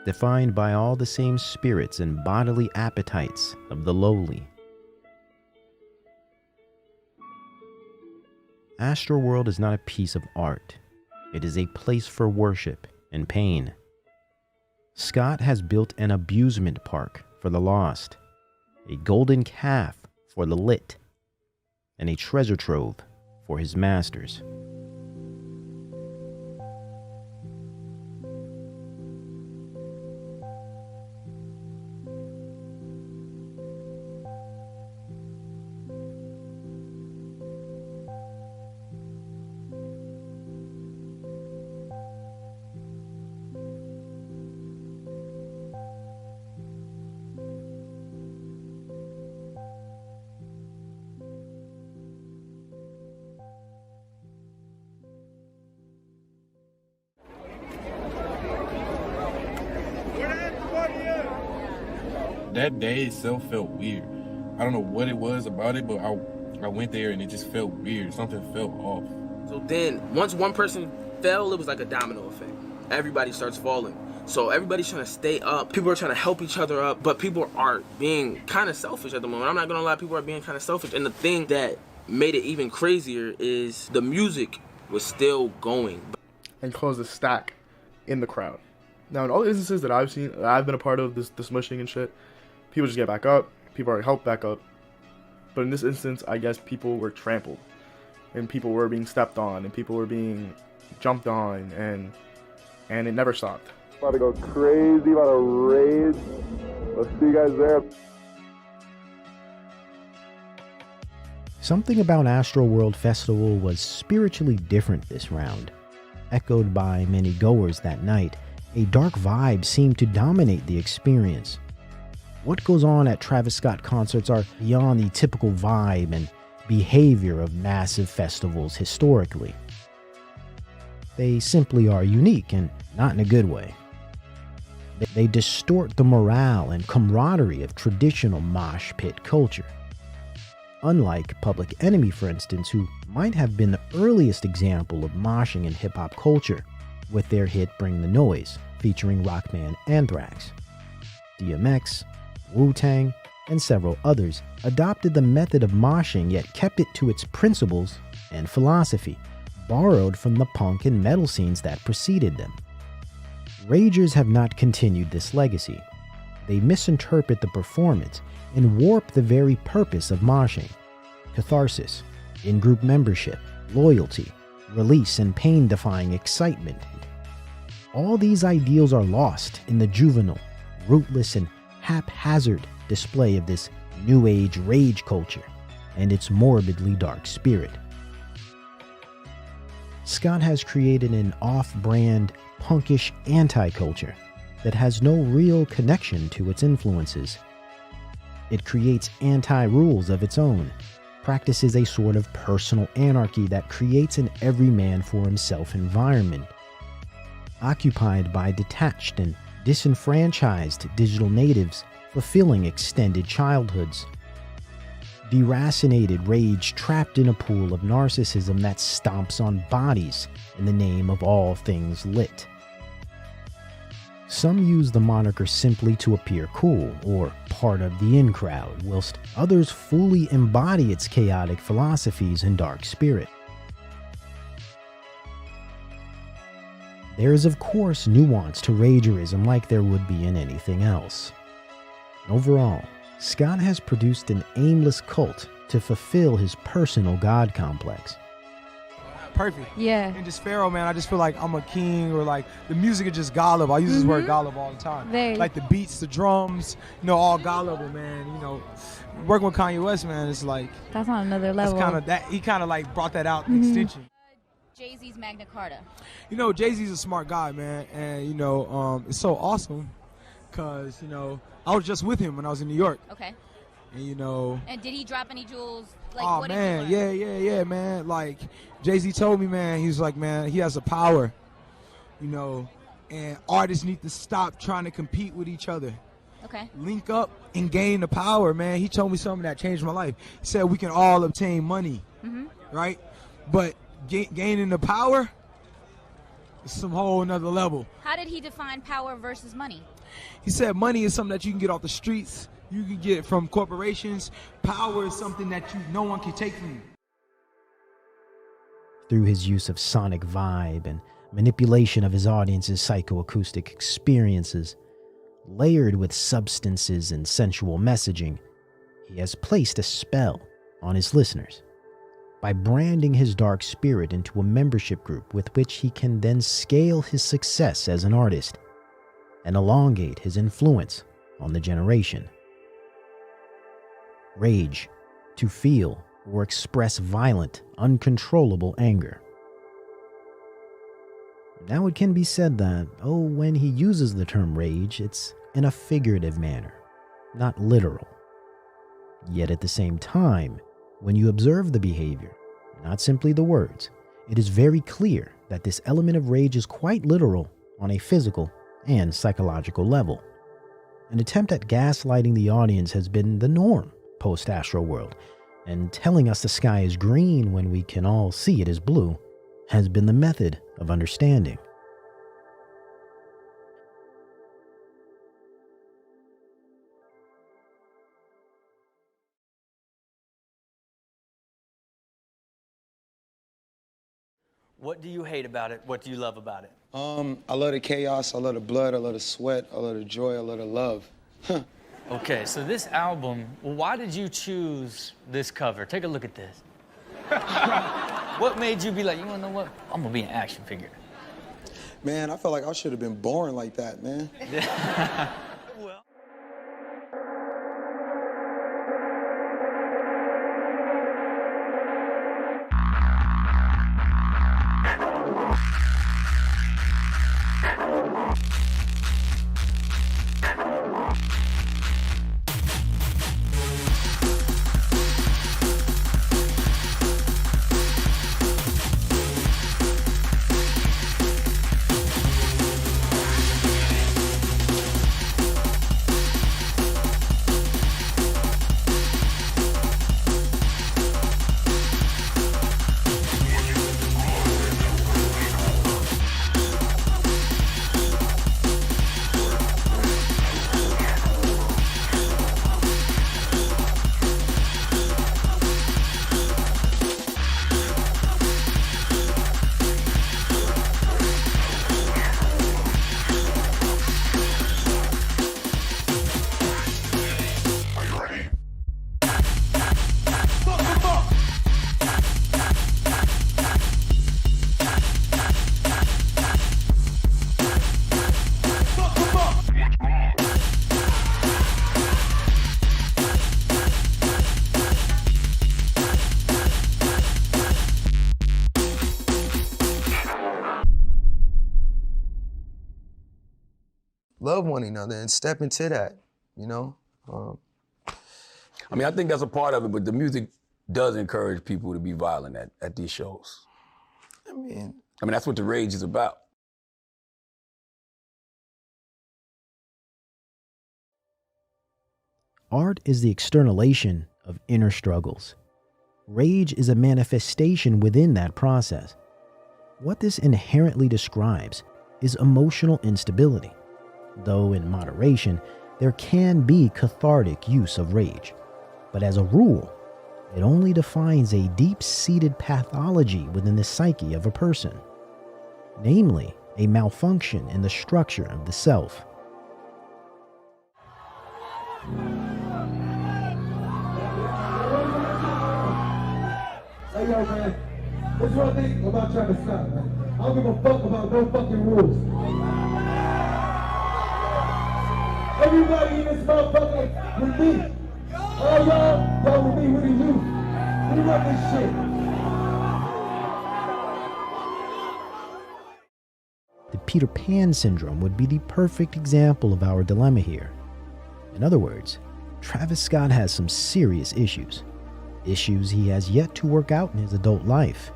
defined by all the same spirits and bodily appetites of the lowly. Astroworld is not a piece of art. It is a place for worship and pain. Scott has built an abusement park for the lost, a golden calf for the lit, and a treasure trove for his masters. That day itself felt weird. I don't know what it was about it, but I went there and it just felt weird. Something felt off. So then, once one person fell, it was like a domino effect. Everybody starts falling. So everybody's trying to stay up. People are trying to help each other up, but people are being kind of selfish at the moment. I'm not gonna lie, people are being kind of selfish. And the thing that made it even crazier is the music was still going. And caused a stack in the crowd. Now, in all the instances that I've seen, that I've been a part of, this smushing and shit, people just get back up, people are helped back up. But in this instance, I guess people were trampled, and people were being stepped on, and people were being jumped on, and it never stopped. About to go crazy, about to rage. Let's see you guys there. Something about Astroworld Festival was spiritually different this round. Echoed by many goers that night, a dark vibe seemed to dominate the experience. What goes on at Travis Scott concerts are beyond the typical vibe and behavior of massive festivals historically. They simply are unique, and not in a good way. They distort the morale and camaraderie of traditional mosh pit culture. Unlike Public Enemy, for instance, who might have been the earliest example of moshing in hip-hop culture with their hit Bring the Noise, featuring rock band Anthrax. DMX, Wu-Tang, and several others adopted the method of moshing, yet kept it to its principles and philosophy, borrowed from the punk and metal scenes that preceded them. Ragers have not continued this legacy. They misinterpret the performance and warp the very purpose of moshing: catharsis, in-group membership, loyalty, release, and pain-defying excitement. All these ideals are lost in the juvenile, rootless, and haphazard display of this new age rage culture and its morbidly dark spirit. Scott has created an off-brand, punkish anti-culture that has no real connection to its influences. It creates anti-rules of its own, practices a sort of personal anarchy that creates an every-man-for-himself environment, occupied by detached and disenfranchised digital natives fulfilling extended childhoods. Deracinated rage trapped in a pool of narcissism that stomps on bodies in the name of all things lit. Some use the moniker simply to appear cool or part of the in crowd, whilst others fully embody its chaotic philosophies and dark spirit. There is, of course, nuance to ragerism like there would be in anything else. Overall, Scott has produced an aimless cult to fulfill his personal god complex. Perfect. Yeah. And just Pharaoh, man, I just feel like I'm a king, or like the music is just God level. I use this word God level all the time. Very. Like the beats, the drums, all God level, man. Working with Kanye West, man, it's like That's on another level. That's kind of that. He kind of like brought that out, the extension. Jay-Z's Magna Carta. Jay-Z's a smart guy, man, and it's so awesome, cause I was just with him when I was in New York. Okay. And And did he drop any jewels? Like, oh what man, did you learn? yeah, man. Like Jay-Z told me, man, he's like, man, he has a power, and artists need to stop trying to compete with each other. Okay. Link up and gain the power, man. He told me something that changed my life. He said we can all obtain money, right? But gaining the power is some whole nother level. How did he define power versus money? He said money is something that you can get off the streets. You can get it from corporations. Power is something that no one can take from you. Through his use of sonic vibe and manipulation of his audience's psychoacoustic experiences, layered with substances and sensual messaging, he has placed a spell on his listeners by branding his dark spirit into a membership group with which he can then scale his success as an artist and elongate his influence on the generation. Rage, to feel or express violent, uncontrollable anger. Now it can be said that, when he uses the term rage, it's in a figurative manner, not literal. Yet at the same time, when you observe the behavior, not simply the words, it is very clear that this element of rage is quite literal on a physical and psychological level. An attempt at gaslighting the audience has been the norm post-Astroworld, and telling us the sky is green when we can all see it is blue has been the method of understanding. What do you hate about it? What do you love about it? I love the chaos, I love the blood, I love the sweat, I love the joy, I love the love. Okay, so this album, why did you choose this cover? Take a look at this. What made you be like, you wanna know what? I'm gonna be an action figure. Man, I felt like I should have been born like that, man. Love one another and step into that, you know? I mean, I think that's a part of it, but the music does encourage people to be violent at these shows. I mean, that's what the rage is about. Art is the externalization of inner struggles. Rage is a manifestation within that process. What this inherently describes is emotional instability. Though in moderation, there can be cathartic use of rage. But as a rule, it only defines a deep-seated pathology within the psyche of a person, namely a malfunction in the structure of the self. Hey, yo, man, this is one thing about Travis Scott, man. I don't give a fuck about no fucking rules. Everybody in this motherfucker with me. All y'all with me, with you. We run this shit. The Peter Pan syndrome would be the perfect example of our dilemma here. In other words, Travis Scott has some serious issues. Issues he has yet to work out in his adult life,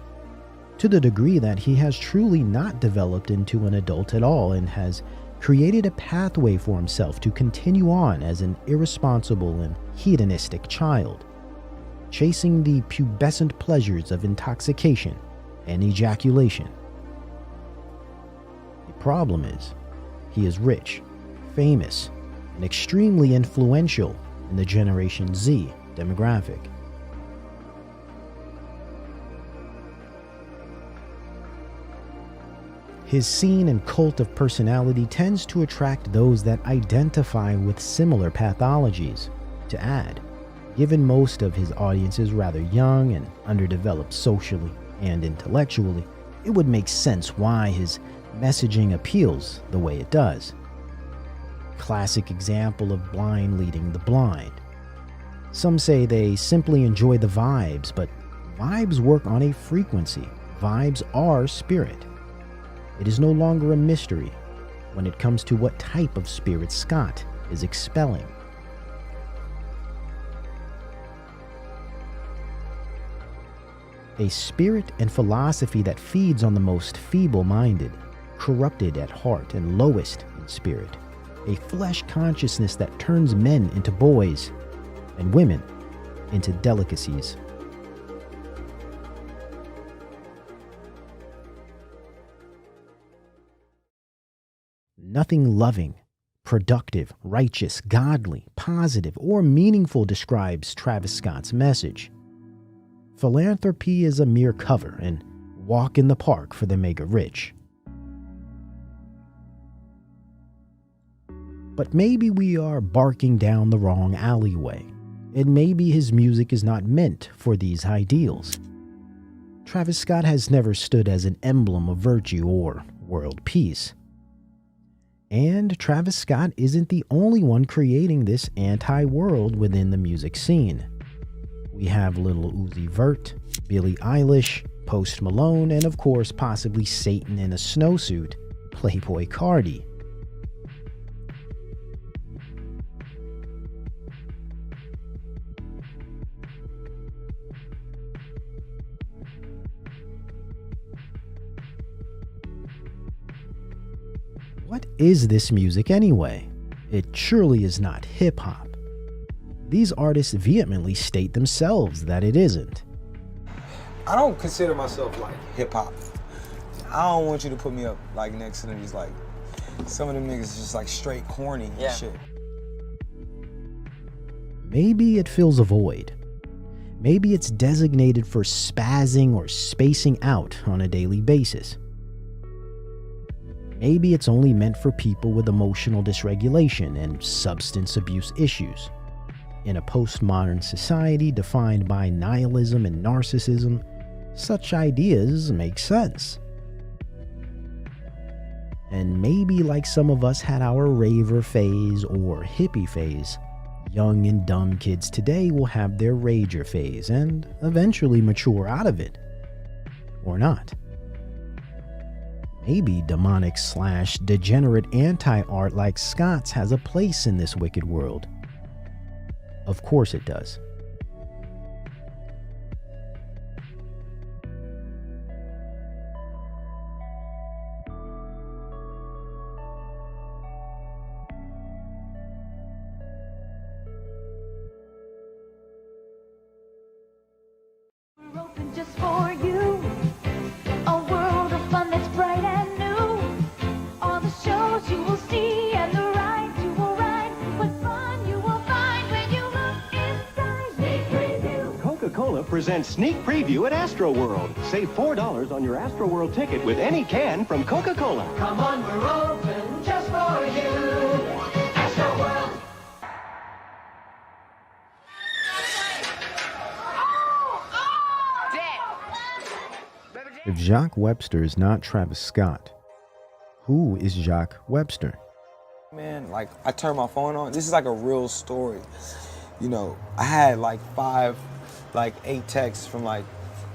to the degree that he has truly not developed into an adult at all and has created a pathway for himself to continue on as an irresponsible and hedonistic child, chasing the pubescent pleasures of intoxication and ejaculation. The problem is, he is rich, famous, and extremely influential in the Generation Z demographic. His scene and cult of personality tends to attract those that identify with similar pathologies. To add, given most of his audience is rather young and underdeveloped socially and intellectually, it would make sense why his messaging appeals the way it does. Classic example of blind leading the blind. Some say they simply enjoy the vibes, but vibes work on a frequency. Vibes are spirit. It is no longer a mystery when it comes to what type of spirit Scott is expelling. A spirit and philosophy that feeds on the most feeble-minded, corrupted at heart and lowest in spirit. A flesh consciousness that turns men into boys and women into delicacies. Nothing loving, productive, righteous, godly, positive, or meaningful describes Travis Scott's message. Philanthropy is a mere cover and walk in the park for the mega rich. But maybe we are barking down the wrong alleyway, and maybe his music is not meant for these ideals. Travis Scott has never stood as an emblem of virtue or world peace. And Travis Scott isn't the only one creating this anti-world within the music scene. We have Lil Uzi Vert, Billie Eilish, Post Malone, and of course possibly Satan in a snowsuit, Playboi Carti. What is this music anyway? It surely is not hip-hop. These artists vehemently state themselves that it isn't. I don't consider myself like hip-hop. I don't want you to put me up like next to them. Just like, some of them niggas just like straight corny and shit. Maybe it fills a void. Maybe it's designated for spazzing or spacing out on a daily basis. Maybe it's only meant for people with emotional dysregulation and substance abuse issues. In a postmodern society defined by nihilism and narcissism, such ideas make sense. And maybe like some of us had our raver phase or hippie phase, young and dumb kids today will have their rager phase and eventually mature out of it. Or not. Maybe demonic/degenerate anti-art like Scott's has a place in this wicked world. Of course it does. We're open just for you. A world of fun that's bright and new. All the shows you will see and the rides you will ride. What fun you will find when you look inside. Sneak preview. Coca-Cola presents Sneak Preview at Astroworld. Save $4 on your Astroworld ticket with any can from Coca-Cola. Come on, we're open just for you. Astroworld. If Jacques Webster is not Travis Scott, who is Jacques Webster? Man, like, I turned my phone on. This is like a real story. You know, I had like 8 texts from like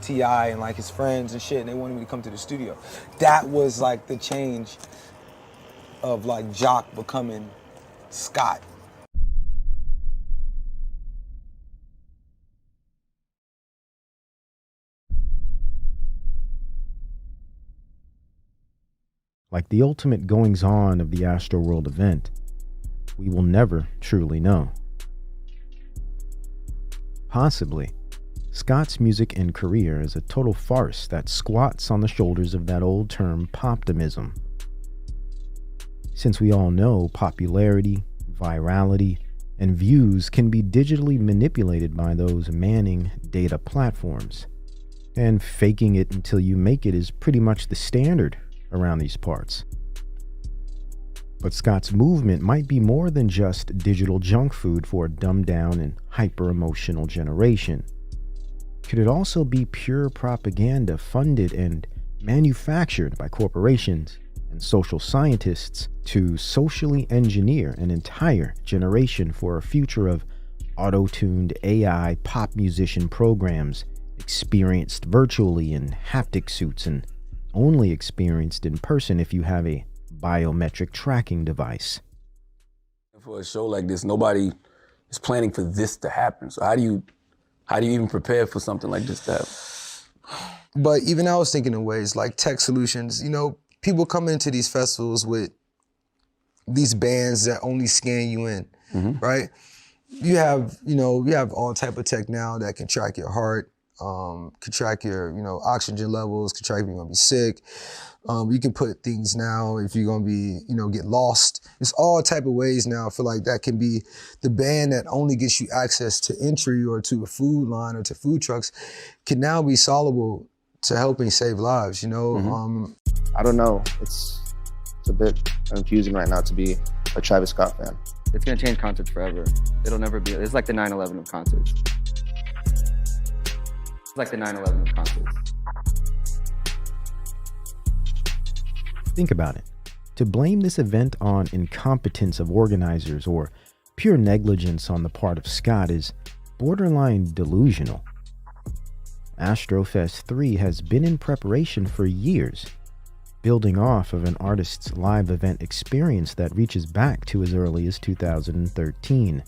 T.I. and like his friends and shit, and they wanted me to come to the studio. That was like the change of like Jacques becoming Scott. Like the ultimate goings-on of the Astroworld event, we will never truly know. Possibly, Scott's music and career is a total farce that squats on the shoulders of that old term poptimism. Since we all know popularity, virality, and views can be digitally manipulated by those manning data platforms, and faking it until you make it is pretty much the standard around these parts. But Scott's movement might be more than just digital junk food for a dumbed down and hyper-emotional generation. Could it also be pure propaganda funded and manufactured by corporations and social scientists to socially engineer an entire generation for a future of auto-tuned AI pop musician programs experienced virtually in haptic suits and only experienced in person if you have a biometric tracking device? For a show like this, nobody is planning for this to happen. So how do you even prepare for something like this to happen? But even I was thinking in ways like tech solutions. You know, people come into these festivals with these bands that only scan you in, right? You have all type of tech now that can track your heart, can track your, oxygen levels, can track if you're gonna be sick. You can put things now if you're gonna be, get lost. There's all type of ways now. I feel like that can be the band that only gets you access to entry or to a food line or to food trucks can now be solvable to helping save lives, I don't know. It's a bit confusing right now to be a Travis Scott fan. It's gonna change concerts forever. It'll never be, it's like the 9/11 of concerts. It's like the 9/11 of concerts. Think about it. To blame this event on incompetence of organizers or pure negligence on the part of Scott is borderline delusional. Astrofest 3 has been in preparation for years, building off of an artist's live event experience that reaches back to as early as 2013.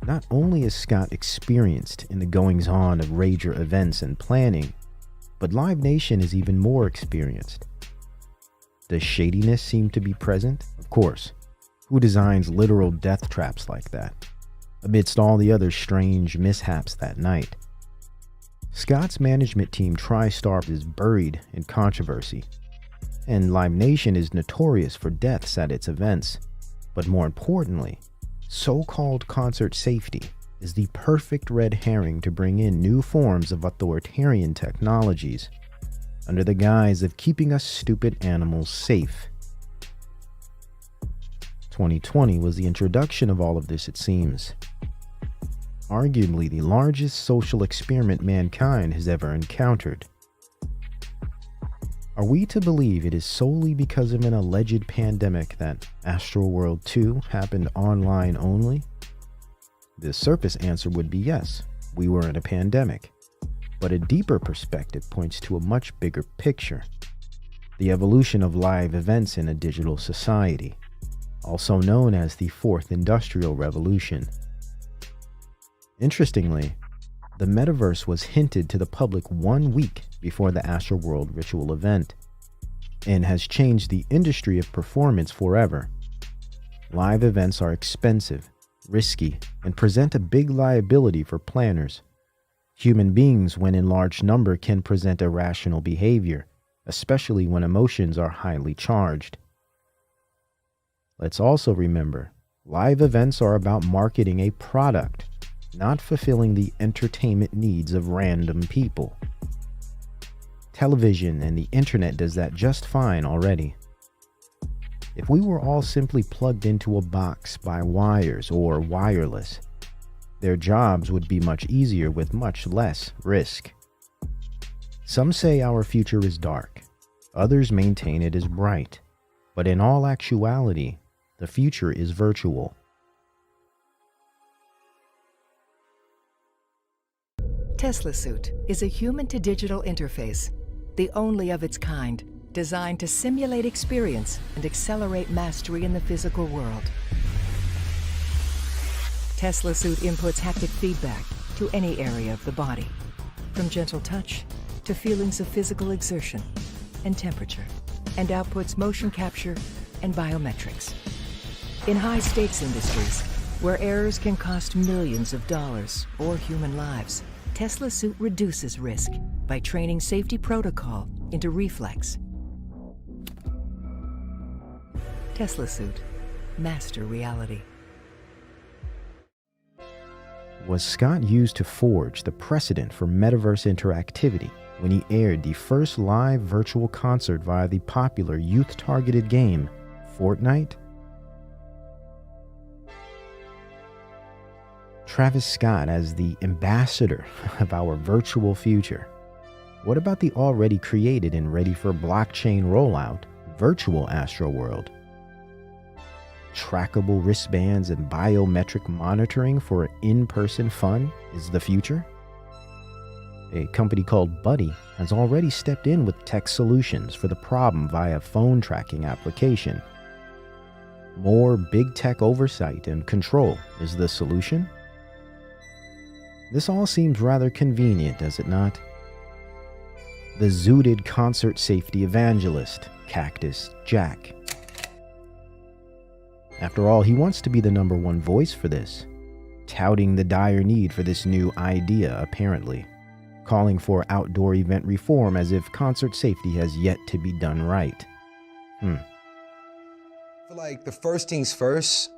Not only is Scott experienced in the goings-on of Rager events and planning, but Live Nation is even more experienced. Does shadiness seem to be present? Of course. Who designs literal death traps like that? Amidst all the other strange mishaps that night, Scott's management team TriStar is buried in controversy, and Live Nation is notorious for deaths at its events. But more importantly, so-called concert safety is the perfect red herring to bring in new forms of authoritarian technologies under the guise of keeping us stupid animals safe. 2020 was the introduction of all of this, it seems. Arguably the largest social experiment mankind has ever encountered. Are we to believe it is solely because of an alleged pandemic that Astroworld 2 happened online only? The surface answer would be yes, we were in a pandemic. But a deeper perspective points to a much bigger picture: the evolution of live events in a digital society, also known as the Fourth Industrial Revolution. Interestingly, the metaverse was hinted to the public 1 week before the Astroworld ritual event, and has changed the industry of performance forever. Live events are expensive, risky, and present a big liability for planners. Human beings, when in large number, can present irrational behavior, especially when emotions are highly charged. Let's also remember, live events are about marketing a product, not fulfilling the entertainment needs of random people. Television and the internet does that just fine already. If we were all simply plugged into a box by wires or wireless, their jobs would be much easier with much less risk. Some say our future is dark, others maintain it is bright, but in all actuality, the future is virtual. Tesla Suit is a human-to-digital interface, the only of its kind, designed to simulate experience and accelerate mastery in the physical world. Tesla Suit inputs haptic feedback to any area of the body, from gentle touch to feelings of physical exertion and temperature, and outputs motion capture and biometrics. In high-stakes industries, where errors can cost millions of dollars or human lives, Tesla Suit reduces risk by training safety protocol into reflex. Tesla Suit. Master reality. Was Scott used to forge the precedent for metaverse interactivity when he aired the first live virtual concert via the popular youth-targeted game, Fortnite? Travis Scott as the ambassador of our virtual future. What about the already created and ready for blockchain rollout, virtual Astroworld? Trackable wristbands and biometric monitoring for in-person fun is the future? A company called Buddy has already stepped in with tech solutions for the problem via phone tracking application. More big tech oversight and control is the solution? This all seems rather convenient, does it not? The zooted concert safety evangelist, Cactus Jack. After all, he wants to be the #1 voice for this, touting the dire need for this new idea, apparently, calling for outdoor event reform as if concert safety has yet to be done right. I feel like the first things first,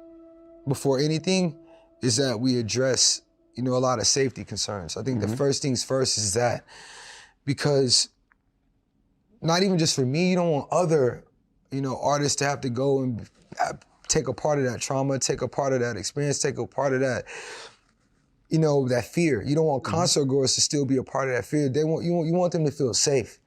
before anything, is that we address, a lot of safety concerns. I think the first things first is that, because not even just for me, you don't want other, artists to have to go and take a part of that trauma, take a part of that experience, take a part of that, that fear. You don't want concert goers to still be a part of that fear. You want them to feel safe.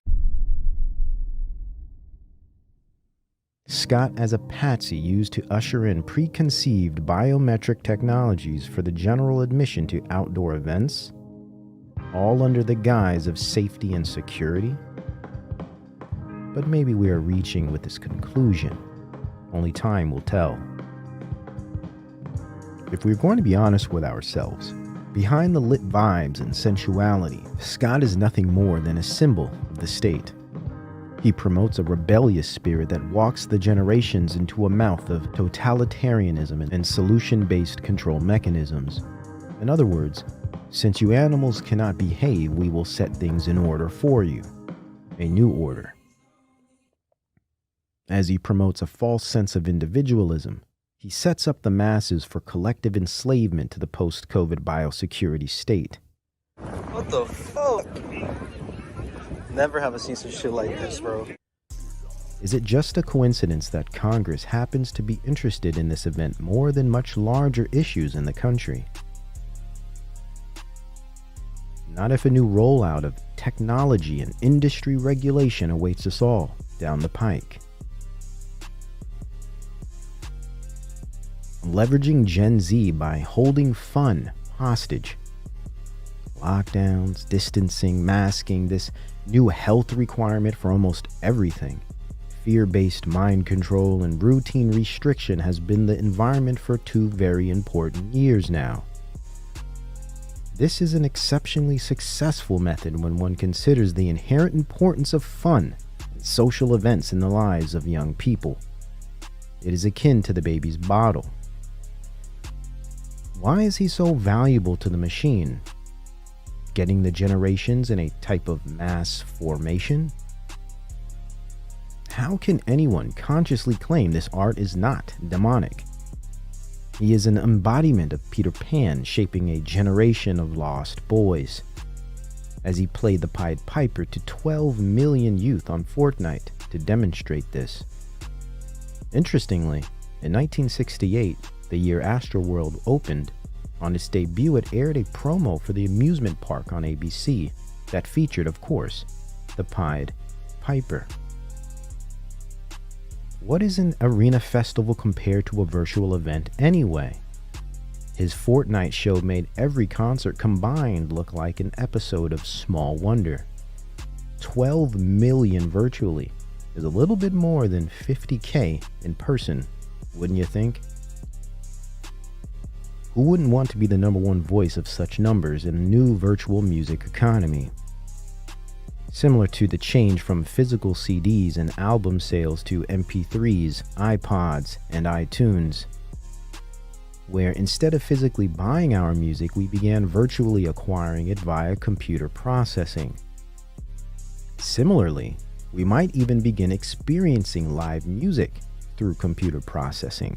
Scott as a patsy used to usher in preconceived biometric technologies for the general admission to outdoor events, all under the guise of safety and security? But maybe we are reaching with this conclusion. Only time will tell. If we're going to be honest with ourselves, behind the lit vibes and sensuality, Scott is nothing more than a symbol of the state. He promotes a rebellious spirit that walks the generations into a mouth of totalitarianism and solution-based control mechanisms. In other words, since you animals cannot behave, we will set things in order for you. A new order. As he promotes a false sense of individualism, he sets up the masses for collective enslavement to the post-COVID biosecurity state. What the fuck? Never have I seen some shit like this, bro. Is it just a coincidence that Congress happens to be interested in this event more than much larger issues in the country? Not if a new rollout of technology and industry regulation awaits us all down the pike. Leveraging Gen Z by holding fun hostage. Lockdowns, distancing, masking, this new health requirement for almost everything. Fear-based mind control and routine restriction has been the environment for 2 very important years now. This is an exceptionally successful method when one considers the inherent importance of fun and social events in the lives of young people. It is akin to the baby's bottle. Why is he so valuable to the machine? Getting the generations in a type of mass formation? How can anyone consciously claim this art is not demonic? He is an embodiment of Peter Pan shaping a generation of lost boys. As he played the Pied Piper to 12 million youth on Fortnite to demonstrate this. Interestingly, in 1968, the year Astroworld opened, on its debut it aired a promo for the amusement park on ABC that featured, of course, the Pied Piper. What is an arena festival compared to a virtual event anyway? His Fortnite show made every concert combined look like an episode of Small Wonder. 12 million virtually is a little bit more than 50K in person, wouldn't you think? Who wouldn't want to be the #1 voice of such numbers in a new virtual music economy? Similar to the change from physical CDs and album sales to MP3s, iPods, and iTunes, where instead of physically buying our music, we began virtually acquiring it via computer processing. Similarly, we might even begin experiencing live music through computer processing.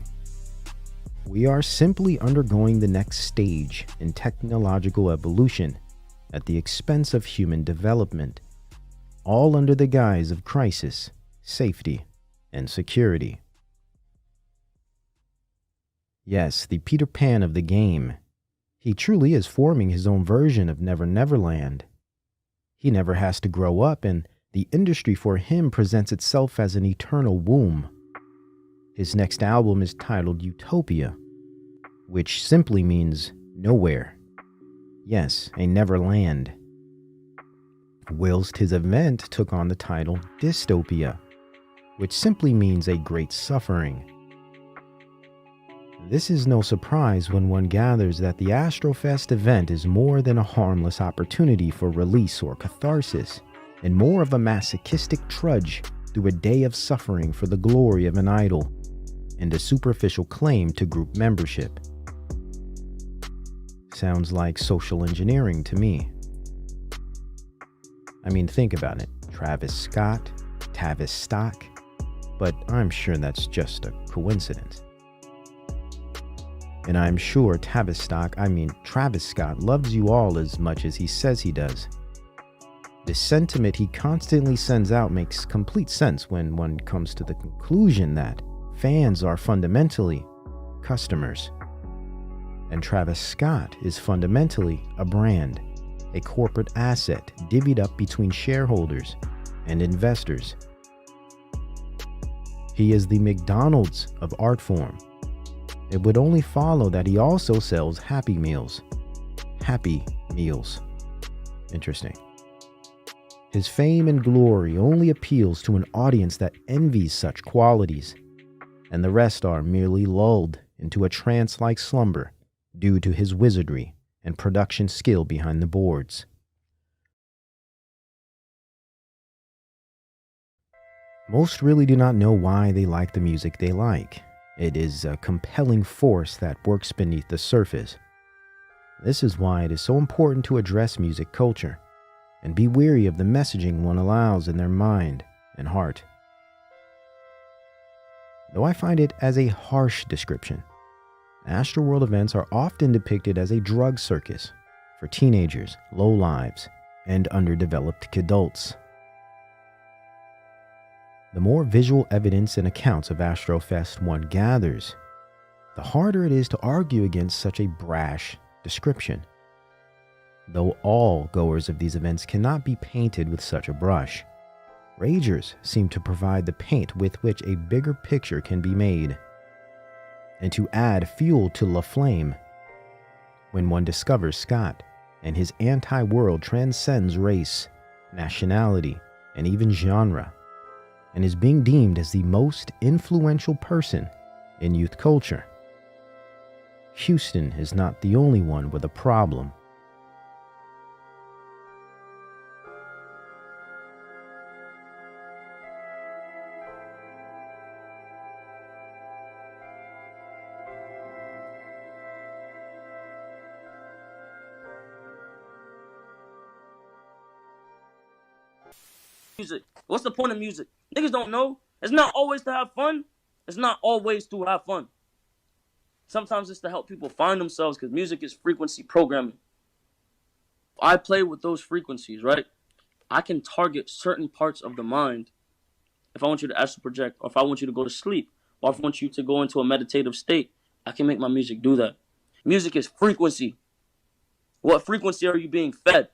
We are simply undergoing the next stage in technological evolution at the expense of human development, all under the guise of crisis, safety, and security. Yes, the Peter Pan of the game. He truly is forming his own version of Never Never Land. He never has to grow up, and the industry for him presents itself as an eternal womb. His next album is titled Utopia, which simply means nowhere. Yes, a Neverland. Whilst his event took on the title Dystopia, which simply means a great suffering. This is no surprise when one gathers that the Astrofest event is more than a harmless opportunity for release or catharsis, and more of a masochistic trudge through a day of suffering for the glory of an idol and a superficial claim to group membership. Sounds like social engineering to me. I mean, think about it. Travis Scott, Tavistock, but I'm sure that's just a coincidence. And I'm sure Travis Scott loves you all as much as he says he does. The sentiment he constantly sends out makes complete sense when one comes to the conclusion that fans are fundamentally customers. And Travis Scott is fundamentally a brand, a corporate asset divvied up between shareholders and investors. He is the McDonald's of art form. It would only follow that he also sells Happy Meals. Happy Meals. Interesting. His fame and glory only appeals to an audience that envies such qualities, and the rest are merely lulled into a trance-like slumber due to his wizardry and production skill behind the boards. Most really do not know why they like the music they like. It is a compelling force that works beneath the surface. This is why it is so important to address music culture and be wary of the messaging one allows in their mind and heart. Though I find it as a harsh description, Astroworld events are often depicted as a drug circus for teenagers, lowlives, and underdeveloped adults. The more visual evidence and accounts of Astrofest one gathers, the harder it is to argue against such a brash description. Though all goers of these events cannot be painted with such a brush, Ragers seem to provide the paint with which a bigger picture can be made, and to add fuel to La Flame. When one discovers Scott and his anti-world transcends race, nationality, and even genre, and is being deemed as the most influential person in youth culture. Houston is not the only one with a problem. Music. What's the point of music? Niggas don't know. It's not always to have fun. It's not always to have fun. Sometimes it's to help people find themselves, because music is frequency programming. I play with those frequencies, right? I can target certain parts of the mind. If I want you to astral project, or if I want you to go to sleep, or if I want you to go into a meditative state, I can make my music do that. Music is frequency. What frequency are you being fed?